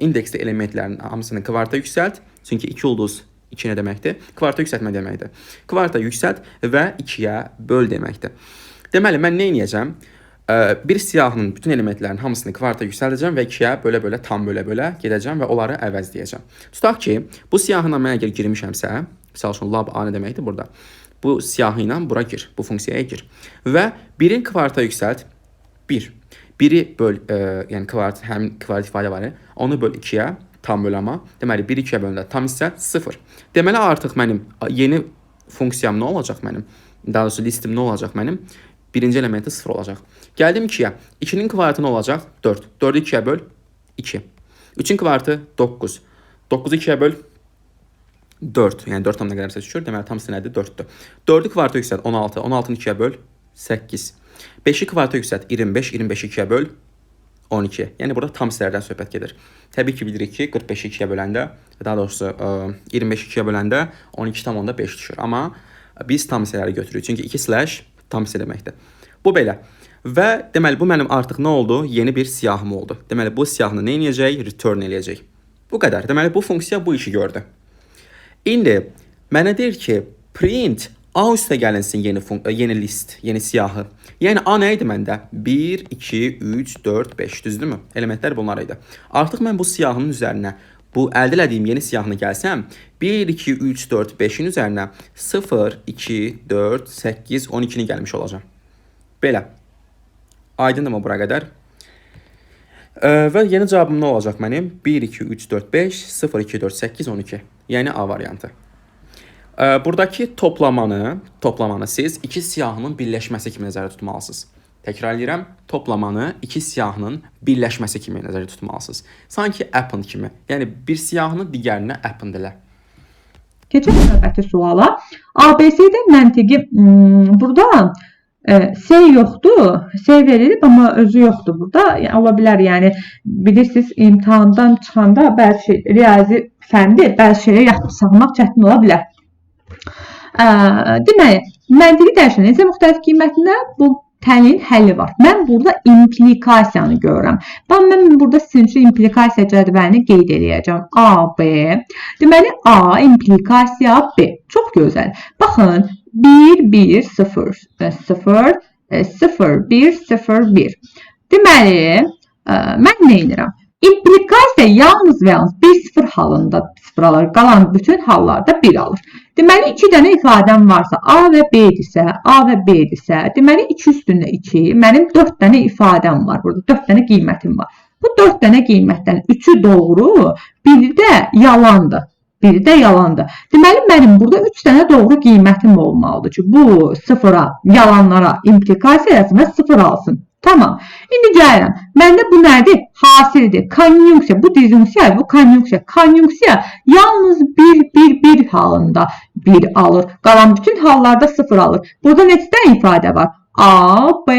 indeksli elementlərin hamısını kvarta yüksəlt, çünki 2 ulduz 2 nə deməkdir? Kvarta yüksəltmə deməkdir. Kvarta yüksəlt və 2-yə böl deməkdir. Deməli, mən nə edəcəm? Bir siyahının bütün elementlərin hamısını kvarta yüksəldəcəm və 2-yə bölə-bölə, tam bölə-bölə gedəcəm və onları əvəzləyəcəm. Tutaq ki, bu siyahına mən əgər girmişəmsə, misal üçün lab A nə deməkdir burada? Bu siyahı ilə bura gir, bu funksiyaya gir. Və 1-in kvarta yüksəlt 1. 1-i böl, yəni həmin kvadrat ifadə var, onu böl 2-yə, tam böləmə. Deməli, 1-i 2-yə bölündə tam hissə 0. Deməli, artıq mənim yeni funksiyam nə olacaq mənim? Daha doğrusu listim nə olacaq mənim? Birinci elementi 0 olacaq. Gəldim 2-yə. 2-nin kvadratı nə olacaq? 4. 4-ü 2-yə böl 2. 3-ün kvadratı 9. 9-u 2-yə böl 4. Yəni 4 tamına qədərsə düşür. Deməli, tam nədir? 4-dür. 4-ü kvadratı yüksəlt 16. 16-nı 2-yə böl 8. 5-i kvadratı yüksəlt 25. 25-i 2-yə böl 12. Yəni burada tam hissələrdən söhbət gedir. Təbii ki, bilirik ki, 45-i 2-yə böləndə, daha doğrusu 25-i 2-yə böləndə 12,5 düşür. Amma biz tam hissələri götürürük. Çünki 2/ tam hissə deməkdir. Bu belə. Və deməli, bu mənim artıq nə oldu? Yeni bir siyahım oldu. Deməli, bu siyahını nə edəcək? Return eləyəcək. Bu qədər. Deməli, bu funksiya bu işi gördü. İndi mənə deyir ki, print A üstə gəlinsin yeni list, yeni siyahı. Yəni A nə idi məndə? 1, 2, 3, 4, 5, düzdürmü? Elementlər bunlar idi. Artıq mən bu siyahının üzərinə bu əldə etdiyim yeni siyahını gəlsəm, 1, 2, 3, 4, 5-in üzərinə 0, 2, 4, 8, 12-ni gəlmiş olacam. Belə. Aydındır mı bura qədər? Və yeni cavabım nə olacaq mənim? 1, 2, 3, 4, 5, 0, 2, 4, 8, 12. Yəni A variantı. Buradakı toplamanı siz iki siyahının birləşməsi kimi nəzərdə tutmalısınız. Təkrar edirəm, toplamanı iki siyahının birləşməsi kimi nəzərdə tutmalısınız. Sanki append kimi. Yəni bir siyahını digərinə append elə. Keçək növbəti suala. ABC-də məntiqi burada S yoxdur. S verilib, amma özü yoxdur burada. Ola bilər, yəni bilirsiniz, imtahandan çıxanda bəzi riyazi fəndi, bəzi şeyə yadda saxlamaq çətin ola bilər. Deməli, məntiqi dəyişən necə müxtəlif qiymətində bu tənliyin həlli var. Mən burada implikasiyanı görürəm. Mən burada sizin üçün implikasiya cədvəlini qeyd edəcəm. A, B. Deməli, A implikasiya B. Çox gözəl. Baxın, 1, 1, 0, 0, 0, 1, 0, 1. Deməli, mən nə edirəm? İmplikasiya yalnız və yalnız 1-0 halında 0 alır. Qalan bütün hallarda 1 alır. Deməli, 2 dənə ifadəm varsa, A və B-dirsə, A və B-dirsə, deməli, 2 üstündə 2, mənim 4 dənə ifadəm var. Burada 4 dənə qiymətim var. Bu 4 dənə qiymətdən 3-ü doğru, biri də yalandır. Biri də yalandır. Deməli, mənim burada 3 dənə doğru qiymətim olmalıdır ki, bu sıfıra, yalanlara implikasiya yazma 0 alsın. Tamam. İndi gəlirəm. Məndə bu nədir? Hasildir. Konjunksiya. Bu disjunksiya, bu konjunksiya. Konjunksiya yalnız 1 halında 1 alır. Qalan bütün hallarda 0 alır. Burada neçə dənə ifadə var? A, B,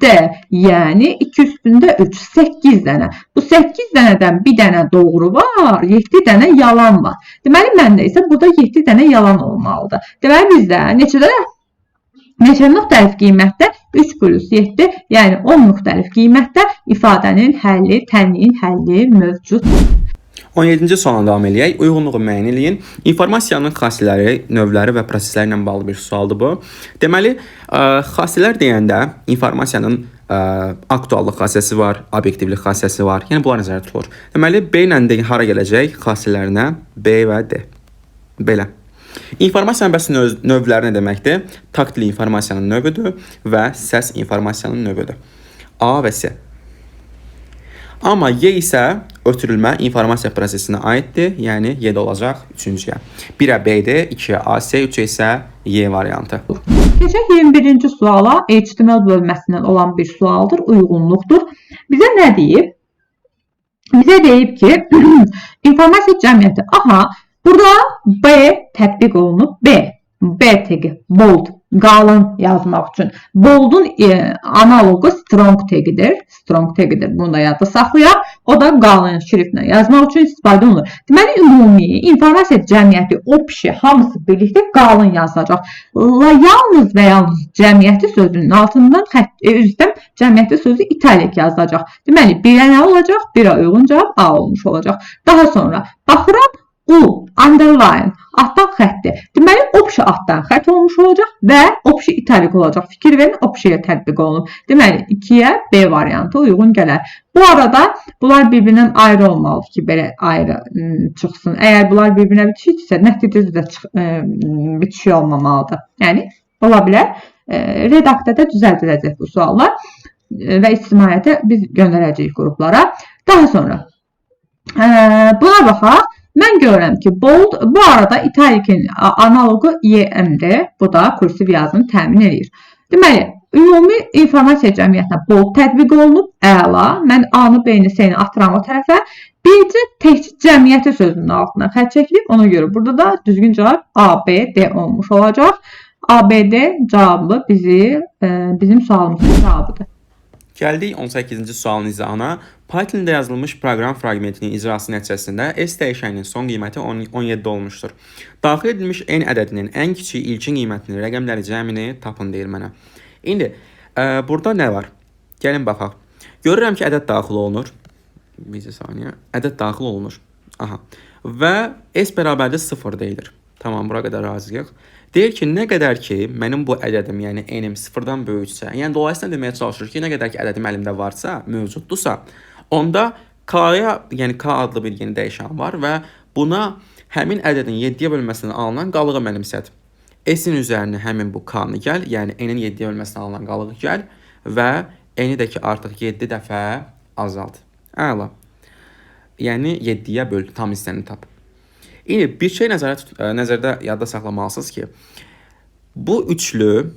D. Yəni 2 üstündə 3. 8 dənə. Bu 8 dənədən bir dənə doğru var, 7 dənə yalan var. Deməli, məndə isə burada 7 dənə yalan olmalıdır. Deməli, bizdə neçə müxtəlif qiymətdə 3 plus 7, yəni 10 müxtəlif qiymətdə ifadənin həlli, tənliyin həlli mövcud. 17-ci sualına davam eləyək. Uyğunluğu müəyyən eləyin. İnformasiyanın xassələri, növləri və prosesləri ilə bağlı bir sualdır bu. Deməli, xassələr deyəndə informasiyanın aktuallıq xassəsi var, obyektivlik xassəsi var. Yəni bunlar nəzərdə tutulur. Deməli, B ilə D hara gələcək? Xassələrinə B və D. Belə. İnformasiyanın bəs növləri nə deməkdir? Taktili informasiyanın növüdür və səs informasiyanın növüdür. A və C. Amma Y isə ötürülmə informasiya prosesinə aiddir, yəni Y-də olacaq 3-cüyə. 1-ə B-dir, 2-ə A, C, 3-ə isə Y variantı. Keçək 21-ci suala, HTML bölməsindən olan bir sualdır, uyğunluqdur. Bizə nə deyib? Bizə deyib ki, informasiya cəmiyyəti. Aha, burada B tətbiq olunub. B tagi, bold, qalın yazmaq üçün. Bold'un analogu strong tagidir. Strong tagidir. Bunu da yadda saxlayaq. O da qalın şriftlə yazmaq üçün istifadə olunur. Deməli, ümumi informasiya cəmiyyəti, opşi, hamısı birlikdə qalın yazacaq. Yalnız və yalnız cəmiyyəti sözünün altından üzdən cəmiyyəti sözü italik yazılacaq. Deməli, birə nə olacaq? Birə uyğun cavab A olmuş olacaq. Daha sonra baxıram, U, underline, altdan xəttdir. Deməli, opşi altdan xətt olmuş olacaq və opşi italik olacaq. Fikir verin, opşiyə tətbiq olunub. Deməli, 2-yə B variantı uyğun gələr. Bu arada, bunlar bir-birindən ayrı olmalıdır ki, belə ayrı çıxsın. Əgər bunlar bir-birinə bitişikdirsə, nəticədə də bitişik olmamalıdır. Yəni, ola bilər, redaktədə düzəldiləcək bu suallar və ictimaiyyətə biz göndərəcəyik qruplara. Daha sonra, buna baxaq. Mən görürəm ki, bold bu arada italikin analogu YM-dir. Bu da kursiv yazını təmin edir. Deməli, ümumi informasiya cəmiyyətinə bold tətbiq olunub. Əla. Mən A-nı, B-ni, C-ni atıram o tərəfə. Bircə təkcə cəmiyyəti sözünün altına xətt çəkilib. Ona görə burada da düzgün cavab A, B, D olmuş olacaq. A, B, D cavabı bizim sualımızın cavabıdır. Gəldik 18-ci sualın izahına. Python-da yazılmış proqram fraqmentinin icrası nəticəsində S dəyişəninin son qiyməti 17 olmuşdur. Daxil edilmiş n ədədinin ən kiçik ilkin qiymətinin rəqəmləri cəmini tapın deyir mənə. İndi, burada nə var? Gəlin baxaq. Görürəm ki, ədəd daxil olunur. Bir saniyə. Ədəd daxil olunur. Aha. Və S bərabərdə 0 deyilir. Tamam, bura qədər razıyıq. Deyir ki, nə qədər ki, mənim bu ədədim, yəni n-im 0-dan böyüksə, yəni dolayısıyla deməyə çalışır ki, nə qədər ki, ədədim əlimdə varsa, mövcuddursa, onda K-ya, yəni K adlı bir yeni dəyişən var və buna həmin ədədin 7-yə bölməsindən alınan qalığı mənimsət. S-in üzərinə həmin bu K-nı gəl, yəni N-in 7-yə bölməsindən alınan qalığı gəl və N-i də ki artıq 7 dəfə azalt. Əla. Yəni 7-yə böl, tam hissəni tap. İndi bir şey nəzərdə yadda saxlamalısınız ki, bu üçlü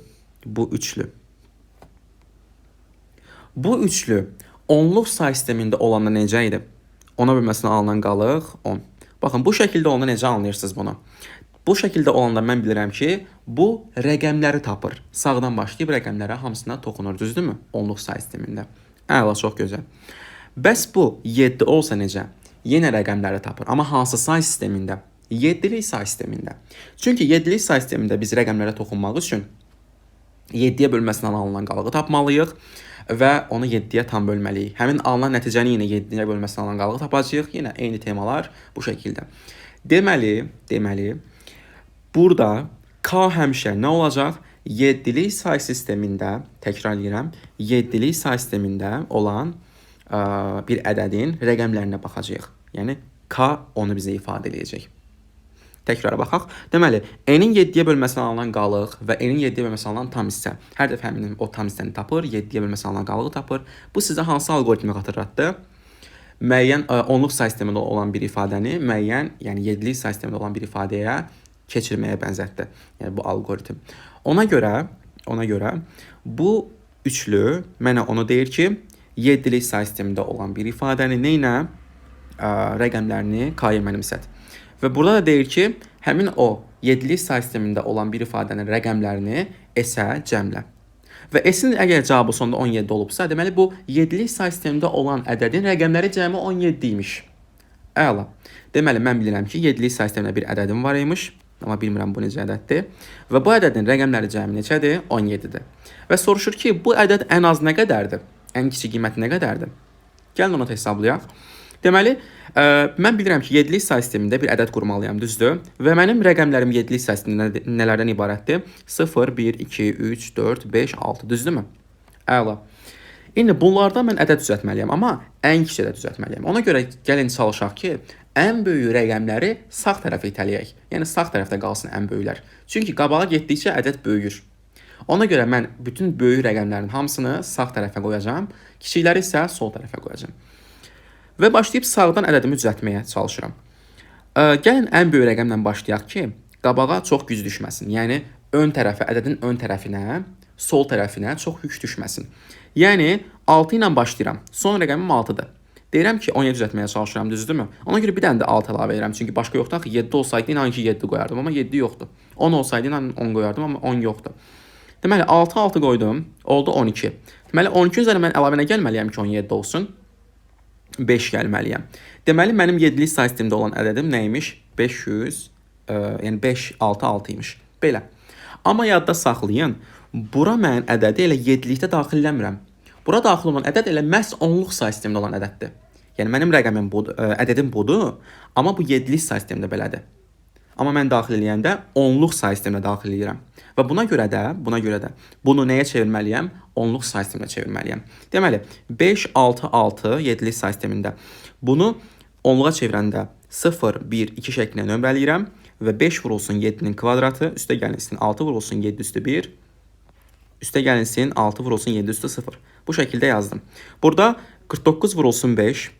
onluq say sistemində olanda necə idi? Ona bölməsindən alınan qalıq 10. Baxın, bu şəkildə olanda necə anlayırsınız bunu? Bu şəkildə olanda mən bilirəm ki, bu rəqəmləri tapır. Sağdan başlayıb rəqəmlərə hamısına toxunur, düzdürmü? Onluq say sistemində. Əla, çox gözəl. Bəs bu 7 olsa necə? Yenə rəqəmləri tapır. Amma hansı say sistemində? 7-lik say sistemində. Çünki 7-lik say sistemində biz rəqəmlərə toxunmaq üçün 7-yə bölməsindən alınan qalığı tapmalıyıq və onu 7-yə tam bölməliyik. Həmin alınan nəticəni yenə 7-yə bölməsindən alınan qalığı tapacağıq. Yenə eyni temalar bu şəkildə. Deməli, burada K həmişə nə olacaq? 7-lik say sistemində, təkrar edirəm, 7-lik say sistemində olan bir ədədin rəqəmlərinə baxacağıq. Yəni K onu bizə ifadə edəcək. Təkrar baxaq. Deməli, N-in 7-yə bölməsindən alınan qalıq və N-in 7-yə bölməsindən alınan tam hissə. Hər dəfə həmin o tam hissəni tapır, 7-yə bölməsindən alınan qalığı tapır. Bu sizə hansı alqoritmi xatırlatdı? Müəyyən onluq say sistemində olan bir ifadəni müəyyən, yəni 7-lik say sistemində olan bir ifadəyə keçirməyə bənzətdi. Yəni bu alqoritm. Ona görə bu üçlü mənə onu deyir ki, 7-lik say sistemində olan bir ifadəni nə rəqəmlərini K-ya mənimsət. Və burada da deyir ki, həmin o 7-lik say sistemində olan bir ifadənin rəqəmlərini S-ə cəmlə. Və S-in əgər cavabı sonunda 17 olubsa, deməli bu 7-lik say sistemində olan ədədin rəqəmləri cəmi 17 imiş. Əla. Deməli, mən bilirəm ki, 7-lik say sistemində bir ədədim var imiş. Amma bilmirəm bu necə ədəddir. Və bu ədədin rəqəmləri cəmi neçədir? 17-dir. Və soruşur ki, bu ədəd ən az nə qədərdir? Ən kiçik qiyməti nə qədərdir? Gəlin onu hesablayaq. Deməli, mən bilirəm ki, 7-lik say sistemində bir ədəd qurmalıyam, düzdür? Və mənim rəqəmlərim 7-lik say sistemində nələrdən ibarətdir? 0, 1, 2, 3, 4, 5, 6, düzdürmü? Əla. İndi bunlardan mən ədəd düzəltməliyəm, amma ən kiçik ədəd düzəltməliyəm. Ona görə gəlin çalışaq ki, ən böyük rəqəmləri sağ tərəfə itələyək. Yəni, sağ tərəfdə qalsın ən böyüklər. Çünki qabağa getdikcə ədəd böyüyür. Ona görə mən bütün böyük rəqəmlərin hamısını sağ tərəfə qoyacağam, kiçikləri isə sol tərəfə qoyacağam. Və başlayıb sağdan ədədimi düzəltməyə çalışıram. Gəlin ən böyük rəqəmlə başlayaq ki, qabağa çox güc düşməsin. Yəni, ədədin ön tərəfinə, sol tərəfinə çox yük düşməsin. Yəni, 6 ilə başlayıram. Son rəqəmim 6-dır. Deyirəm ki, 17 düzəltməyə çalışıram, düzdürmü? Ona görə bir dənə də 6 əlavə edirəm. Çünki başqa yoxdur. Axı 7 olsaydı inanın ki 7 qoyardım, amma 7 yoxdur. 10 olsaydı inanın 10 qoyardım, amma 10 yoxdur. Deməli, 6 qoydum, oldu 12. Deməli, 12 üzərinə mən əlavə nə gəlməliyəm ki, 17 olsun? 5 gəlməliyəm. Deməli, mənim 7-lik say sistemində olan ədədim nəymiş? 500, yəni 5, 6, 6 imiş. Belə. Amma yadda saxlayın, bura mən ədədi elə 7-likdə daxilləmirəm. Bura daxil olan ədəd elə məhz onluq say sistemində olan ədəddir. Yəni, mənim rəqəmim budur, ədədim budur, amma bu 7-lik say sistemində belədir. Amma mən daxil eləyəndə onluq say sisteminə daxil eləyirəm. Və buna görə də bunu nəyə çevirməliyəm? Onluq say sisteminə çevirməliyəm. Deməli, 5, 6, 6, 7-lik say sistemində. Bunu onluğa çevirəndə 0, 1, 2 şəklində nömrələyirəm və 5 vurulsun 7-nin kvadratı, üstə gəlinsin 6 vurulsun 7 üstü 1, üstə gəlinsin 6 vurulsun 7 üstü 0. Bu şəkildə yazdım. Burada 49 vurulsun 5,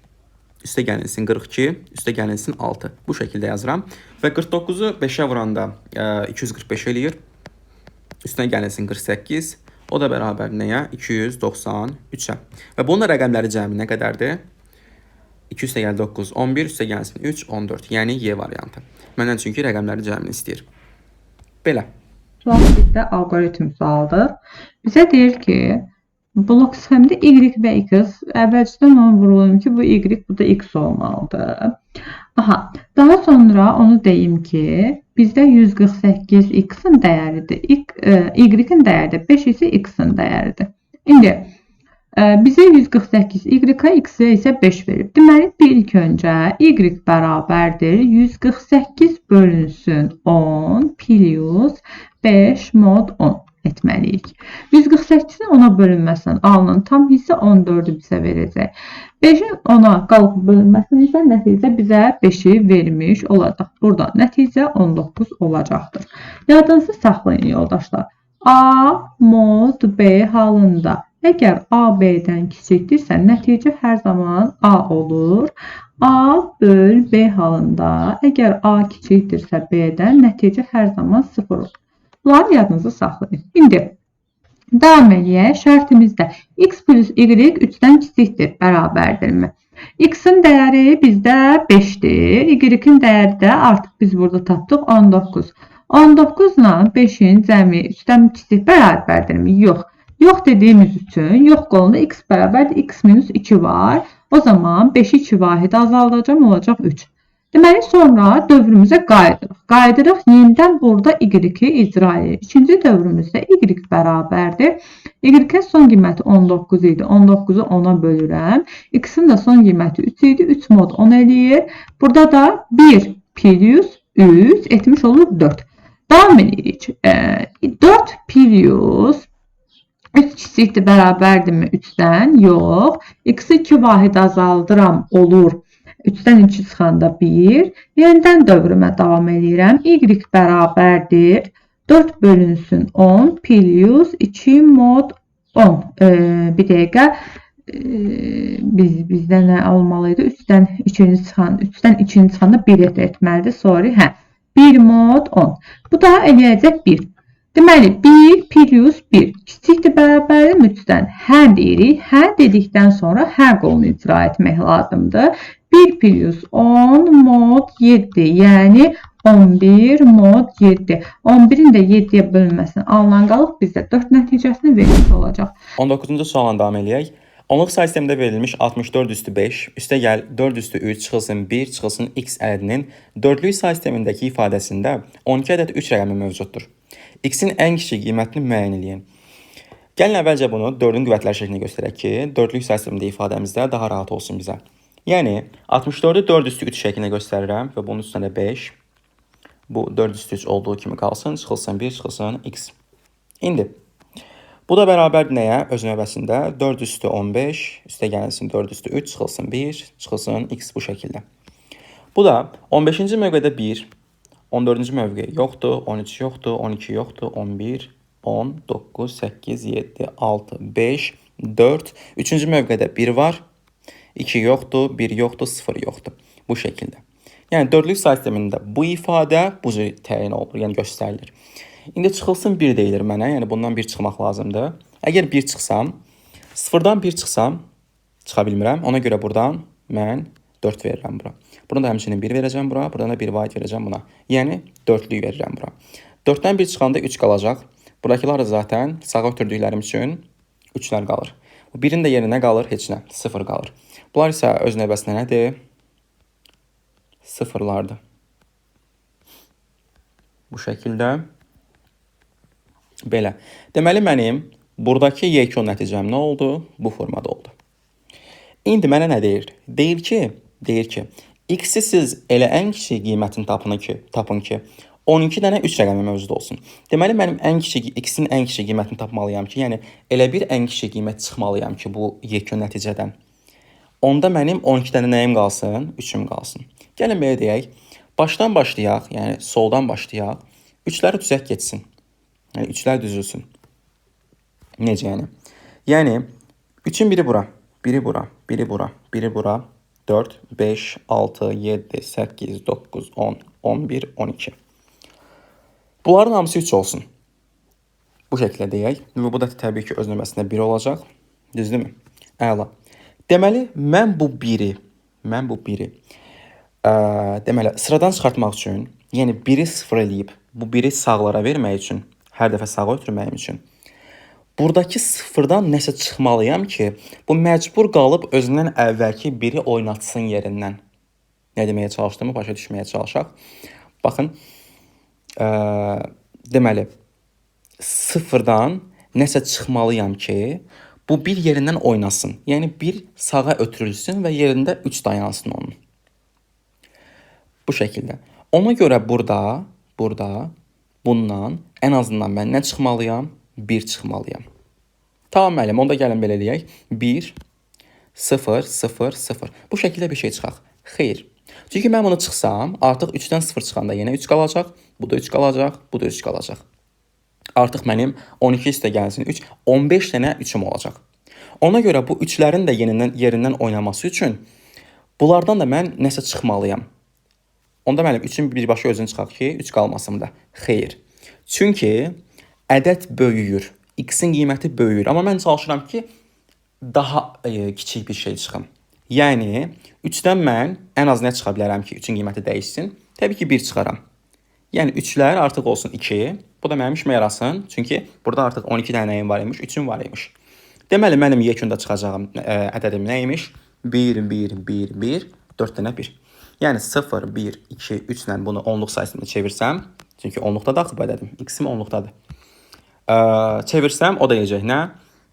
üstə gəlinsin 42, üstə gəlinsin 6. Bu şəkildə yazıram. Və 49-u 5-ə vuranda 245 eləyir. Üstünə gəlinsin 48. O da bərabər nəyə? 293-ə. Və bunun rəqəmləri cəmi nə qədərdir? 2 üstə gəl 9, 11, üstə gəlsin 3, 14. Yəni Y variantı. Məndən çünki rəqəmləri cəmini istəyir. Belə. Sual bizdə alqoritm sualdır. Bizə deyir ki, blok sxemdə Y və X, əvvəlcədən onu vurulum ki, bu Y, bu da X olmalıdır. Aha, daha sonra onu deyim ki, bizdə 148 X-in dəyəridir, Y-in dəyəridir, 5 isə X-in dəyəridir. İndi, bizə 148 Y-ə, X-ə isə 5 verib. Deməli, bir ilk öncə Y bərabərdir 148 bölünsün 10 plus 5 mod 10 etməliyik. 148-in 10-a bölünməsindən alınan tam hissə 14-ü bizə verəcək. 5-in 10-a qalxıb bölünməsində isə nəticə bizə 5-i vermiş olacaq. Burada nəticə 19 olacaqdır. Yadınızı saxlayın yoldaşlar. A mod B halında əgər A B-dən kiçikdirsə, nəticə hər zaman A olur. A böl B halında əgər A kiçikdirsə B-dən, nəticə hər zaman 0 olur. Bunları yadınızı saxlayın. İndi davam eləyək. Şərtimizdə x plus y 3-dən kiçikdir, bərabərdirmi? X-in dəyəri bizdə 5-dir. Y-in dəyəri də artıq biz burada tapdıq 19. 19 ilə 5-in cəmi 3-dən kiçik bərabərdirmi? Yox. Yox dediyimiz üçün yox qolunda x bərabərdir. X minus 2 var. O zaman 5-i 2 vahid azaldacam, olacaq 3. Deməli, sonra dövrümüzə qayıdırıq. Qayıdırıq, yenidən burada y-i icra edirik. İkinci dövrümüzdə y bərabərdir. Y-in son qiyməti 19 idi. 19-u 10-a bölürəm. X-in də son qiyməti 3 idi. 3 mod 10 eləyir. Burada da 1 plus 3 etmiş olur 4. Davam edirik. 4 plus 3 kiçikdir, bərabərdirmi 3-dən? Yox. X-i 2 vahid azaldıram, olur. 3-dən 2 çıxanda 1. Yenidən dövrümə davam edirəm. Y bərabərdir. 4 bölünsün 10 plus 2 mod 10. Bir dəqiqə. Bizdə nə olmalıydı? 3-dən 2-ci çıxanda 1 etməlidir. Sorry. 1 mod 10. Bu da eləyəcək 1. Deməli, 1 plus 1 kiçikdir, bərabərdir 3-dən. Hə deyirik. Hə dedikdən sonra hə qolunu icra etmək lazımdır. 1 plus 10 mod 7, yəni 11 mod 7. 11-in də 7-yə bölünməsini alınan qalıq bizdə 4 nəticəsini vermiş olacaq. 19-cu sualla davam eləyək. Onluq say sistemində verilmiş 64 üstü 5, üstə gəl 4 üstü 3 çıxılsın 1 çıxılsın x ədədinin dördlük say sistemindəki ifadəsində 12 ədəd 3 rəqəmi mövcuddur. X-in ən kiçik qiymətini müəyyən edin. Gəlin əvvəlcə bunu 4-ün qüvvətləri şəklində göstərək ki, dördlük say sistemində ifadəmizdə daha rahat olsun bizə. Yəni 64-ü 4 üstü 3 şəklində göstərirəm və bunun üstünə də 5. Bu 4 üstü 3 olduğu kimi qalsın, çıxılsın 1, çıxılsın x. İndi bu da bərabərdir nəyə? Öz növbəsində 4 üstü 15, üstə gəlsin 4 üstü 3, çıxılsın 1, çıxılsın x bu şəkildə. Bu da 15-ci mövqedə 1, 14-cü mövqe yoxdur, 13 yoxdur, 12 yoxdur, 11, 10, 9, 8, 7, 6, 5, 4. 3-cü mövqedə 1 var. 2 yoxdur, 1 yoxdur, 0 yoxdur. Bu şəkildə. Yəni, dördlük say sistemində bu ifadə bu cür təyin olunur, yəni göstərilir. İndi çıxılsın 1 deyilir mənə, yəni bundan 1 çıxmaq lazımdır. Əgər 1 çıxsam, 0-dan 1 çıxsam, çıxa bilmirəm. Ona görə buradan mən 4 verirəm bura. Buradan da həmçinin 1 verəcəm bura, buradan da 1 vaid verəcəm buna. Yəni, dördlük verirəm bura. 4-dən 1 çıxanda 3 qalacaq. Buradakılar da zaten sağa ötürdüklərim üçün 3-lər qalır. Bu 1-in də yerinə qalır, heç nə, 0 qalır. Bunlar isə öz növbəsində nədir? Sıfırlardır. Bu şəkildə. Belə. Deməli, mənim buradakı yekun nəticəm nə oldu? Bu formada oldu. İndi mənə nə deyir? Deyir ki, x-i siz elə ən kiçik qiymətini tapın ki, 12 dənə 3 rəqəmi mövcud olsun. Deməli, mənim x-in ən kiçik qiymətini tapmalıyam ki, yəni elə bir ən kiçik qiymət çıxmalıyam ki, bu yekun nəticədən. Onda mənim 12 dənə nəyim qalsın? 3-üm qalsın. Gəlin belə deyək. Başdan başlayaq, yəni soldan başlayaq. 3-ləri düzək geçsin. Yəni 3-lər düzülsün. Necə yəni? Yəni 3-ün biri bura, biri bura, biri bura, biri bura. 4, 5, 6, 7, 8, 9, 10, 11, 12. Bunların hamısı 3 olsun. Bu şəkildə deyək. Və bu da təbii ki, öz növbəsində 1 olacaq. Düzdürmü? Əla. Deməli, mən bu biri deməli, sıradan çıxartmaq üçün, yəni 1-i 0 eləyib, bu 1-i sağlara vermək üçün, hər dəfə sağa ötürməyim üçün, buradakı 0-dan nəsə çıxmalıyam ki, bu məcbur qalıb özündən əvvəlki 1-i oynatsın yerindən. Nə deməyə çalışdığımı başa düşməyə çalışaq. Baxın, deməli, 0-dan nəsə çıxmalıyam ki, bu 1 yerindən oynasın. Yəni 1 sağa ötürülsün və yerində 3 dayansın onun. Bu şəkildə. Ona görə burada bundan ən azından mən nə çıxmalıyam? 1 çıxmalıyam. Tamam müəllim, onda gəlin belə eləyək. 1 0, 0, 0. Bu şəkildə bir şey çıxaq. Xeyr. Çünki mən bunu çıxsam, artıq 3-dən 0 çıxanda yenə 3 qalacaq, bu da 3 qalacaq, bu da 3 qalacaq. Artıq mənim 12 üstə gəlsin 3, 15 dənə 3-üm olacaq. Ona görə bu 3-lərin də yerindən oynaması üçün bunlardan da mən nəsə çıxmalıyam. Onda mənim 3-ün birbaşa özünü çıxaq ki, 3 qalmasın da. Xeyr. Çünki ədəd böyüyür. X-in qiyməti böyüyür. Amma mən çalışıram ki, daha kiçik bir şey çıxım. Yəni, 3-dən mən ən az nə çıxa bilərəm ki, 3-ün qiyməti dəyişsin? Təbii ki, 1 çıxaram. Yəni, 3-lər artıq olsun 2. Bu da mənim işimə yarasın. Çünki burada artıq 12 dənə nəyim var imiş, 3-üm var imiş. Deməli, mənim yekunda çıxacağım ədədim nə imiş? 1, 1, 1, 1, 4 dənə 1. Yəni 0, 1, 2, 3 ilə bunu onluq sayısına çevirsəm, çünki onluqda da axı bu ədədim, x-im onluqdadır. Çevirsəm, o da yiyəcək nə?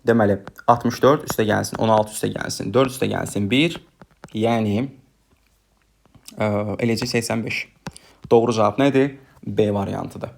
Deməli, 64 üstə gəlsin, 16 üstə gəlsin, 4 üstə gəlsin, 1. Yəni, eləcək 85. Doğru cavab nədir? B variantıdır.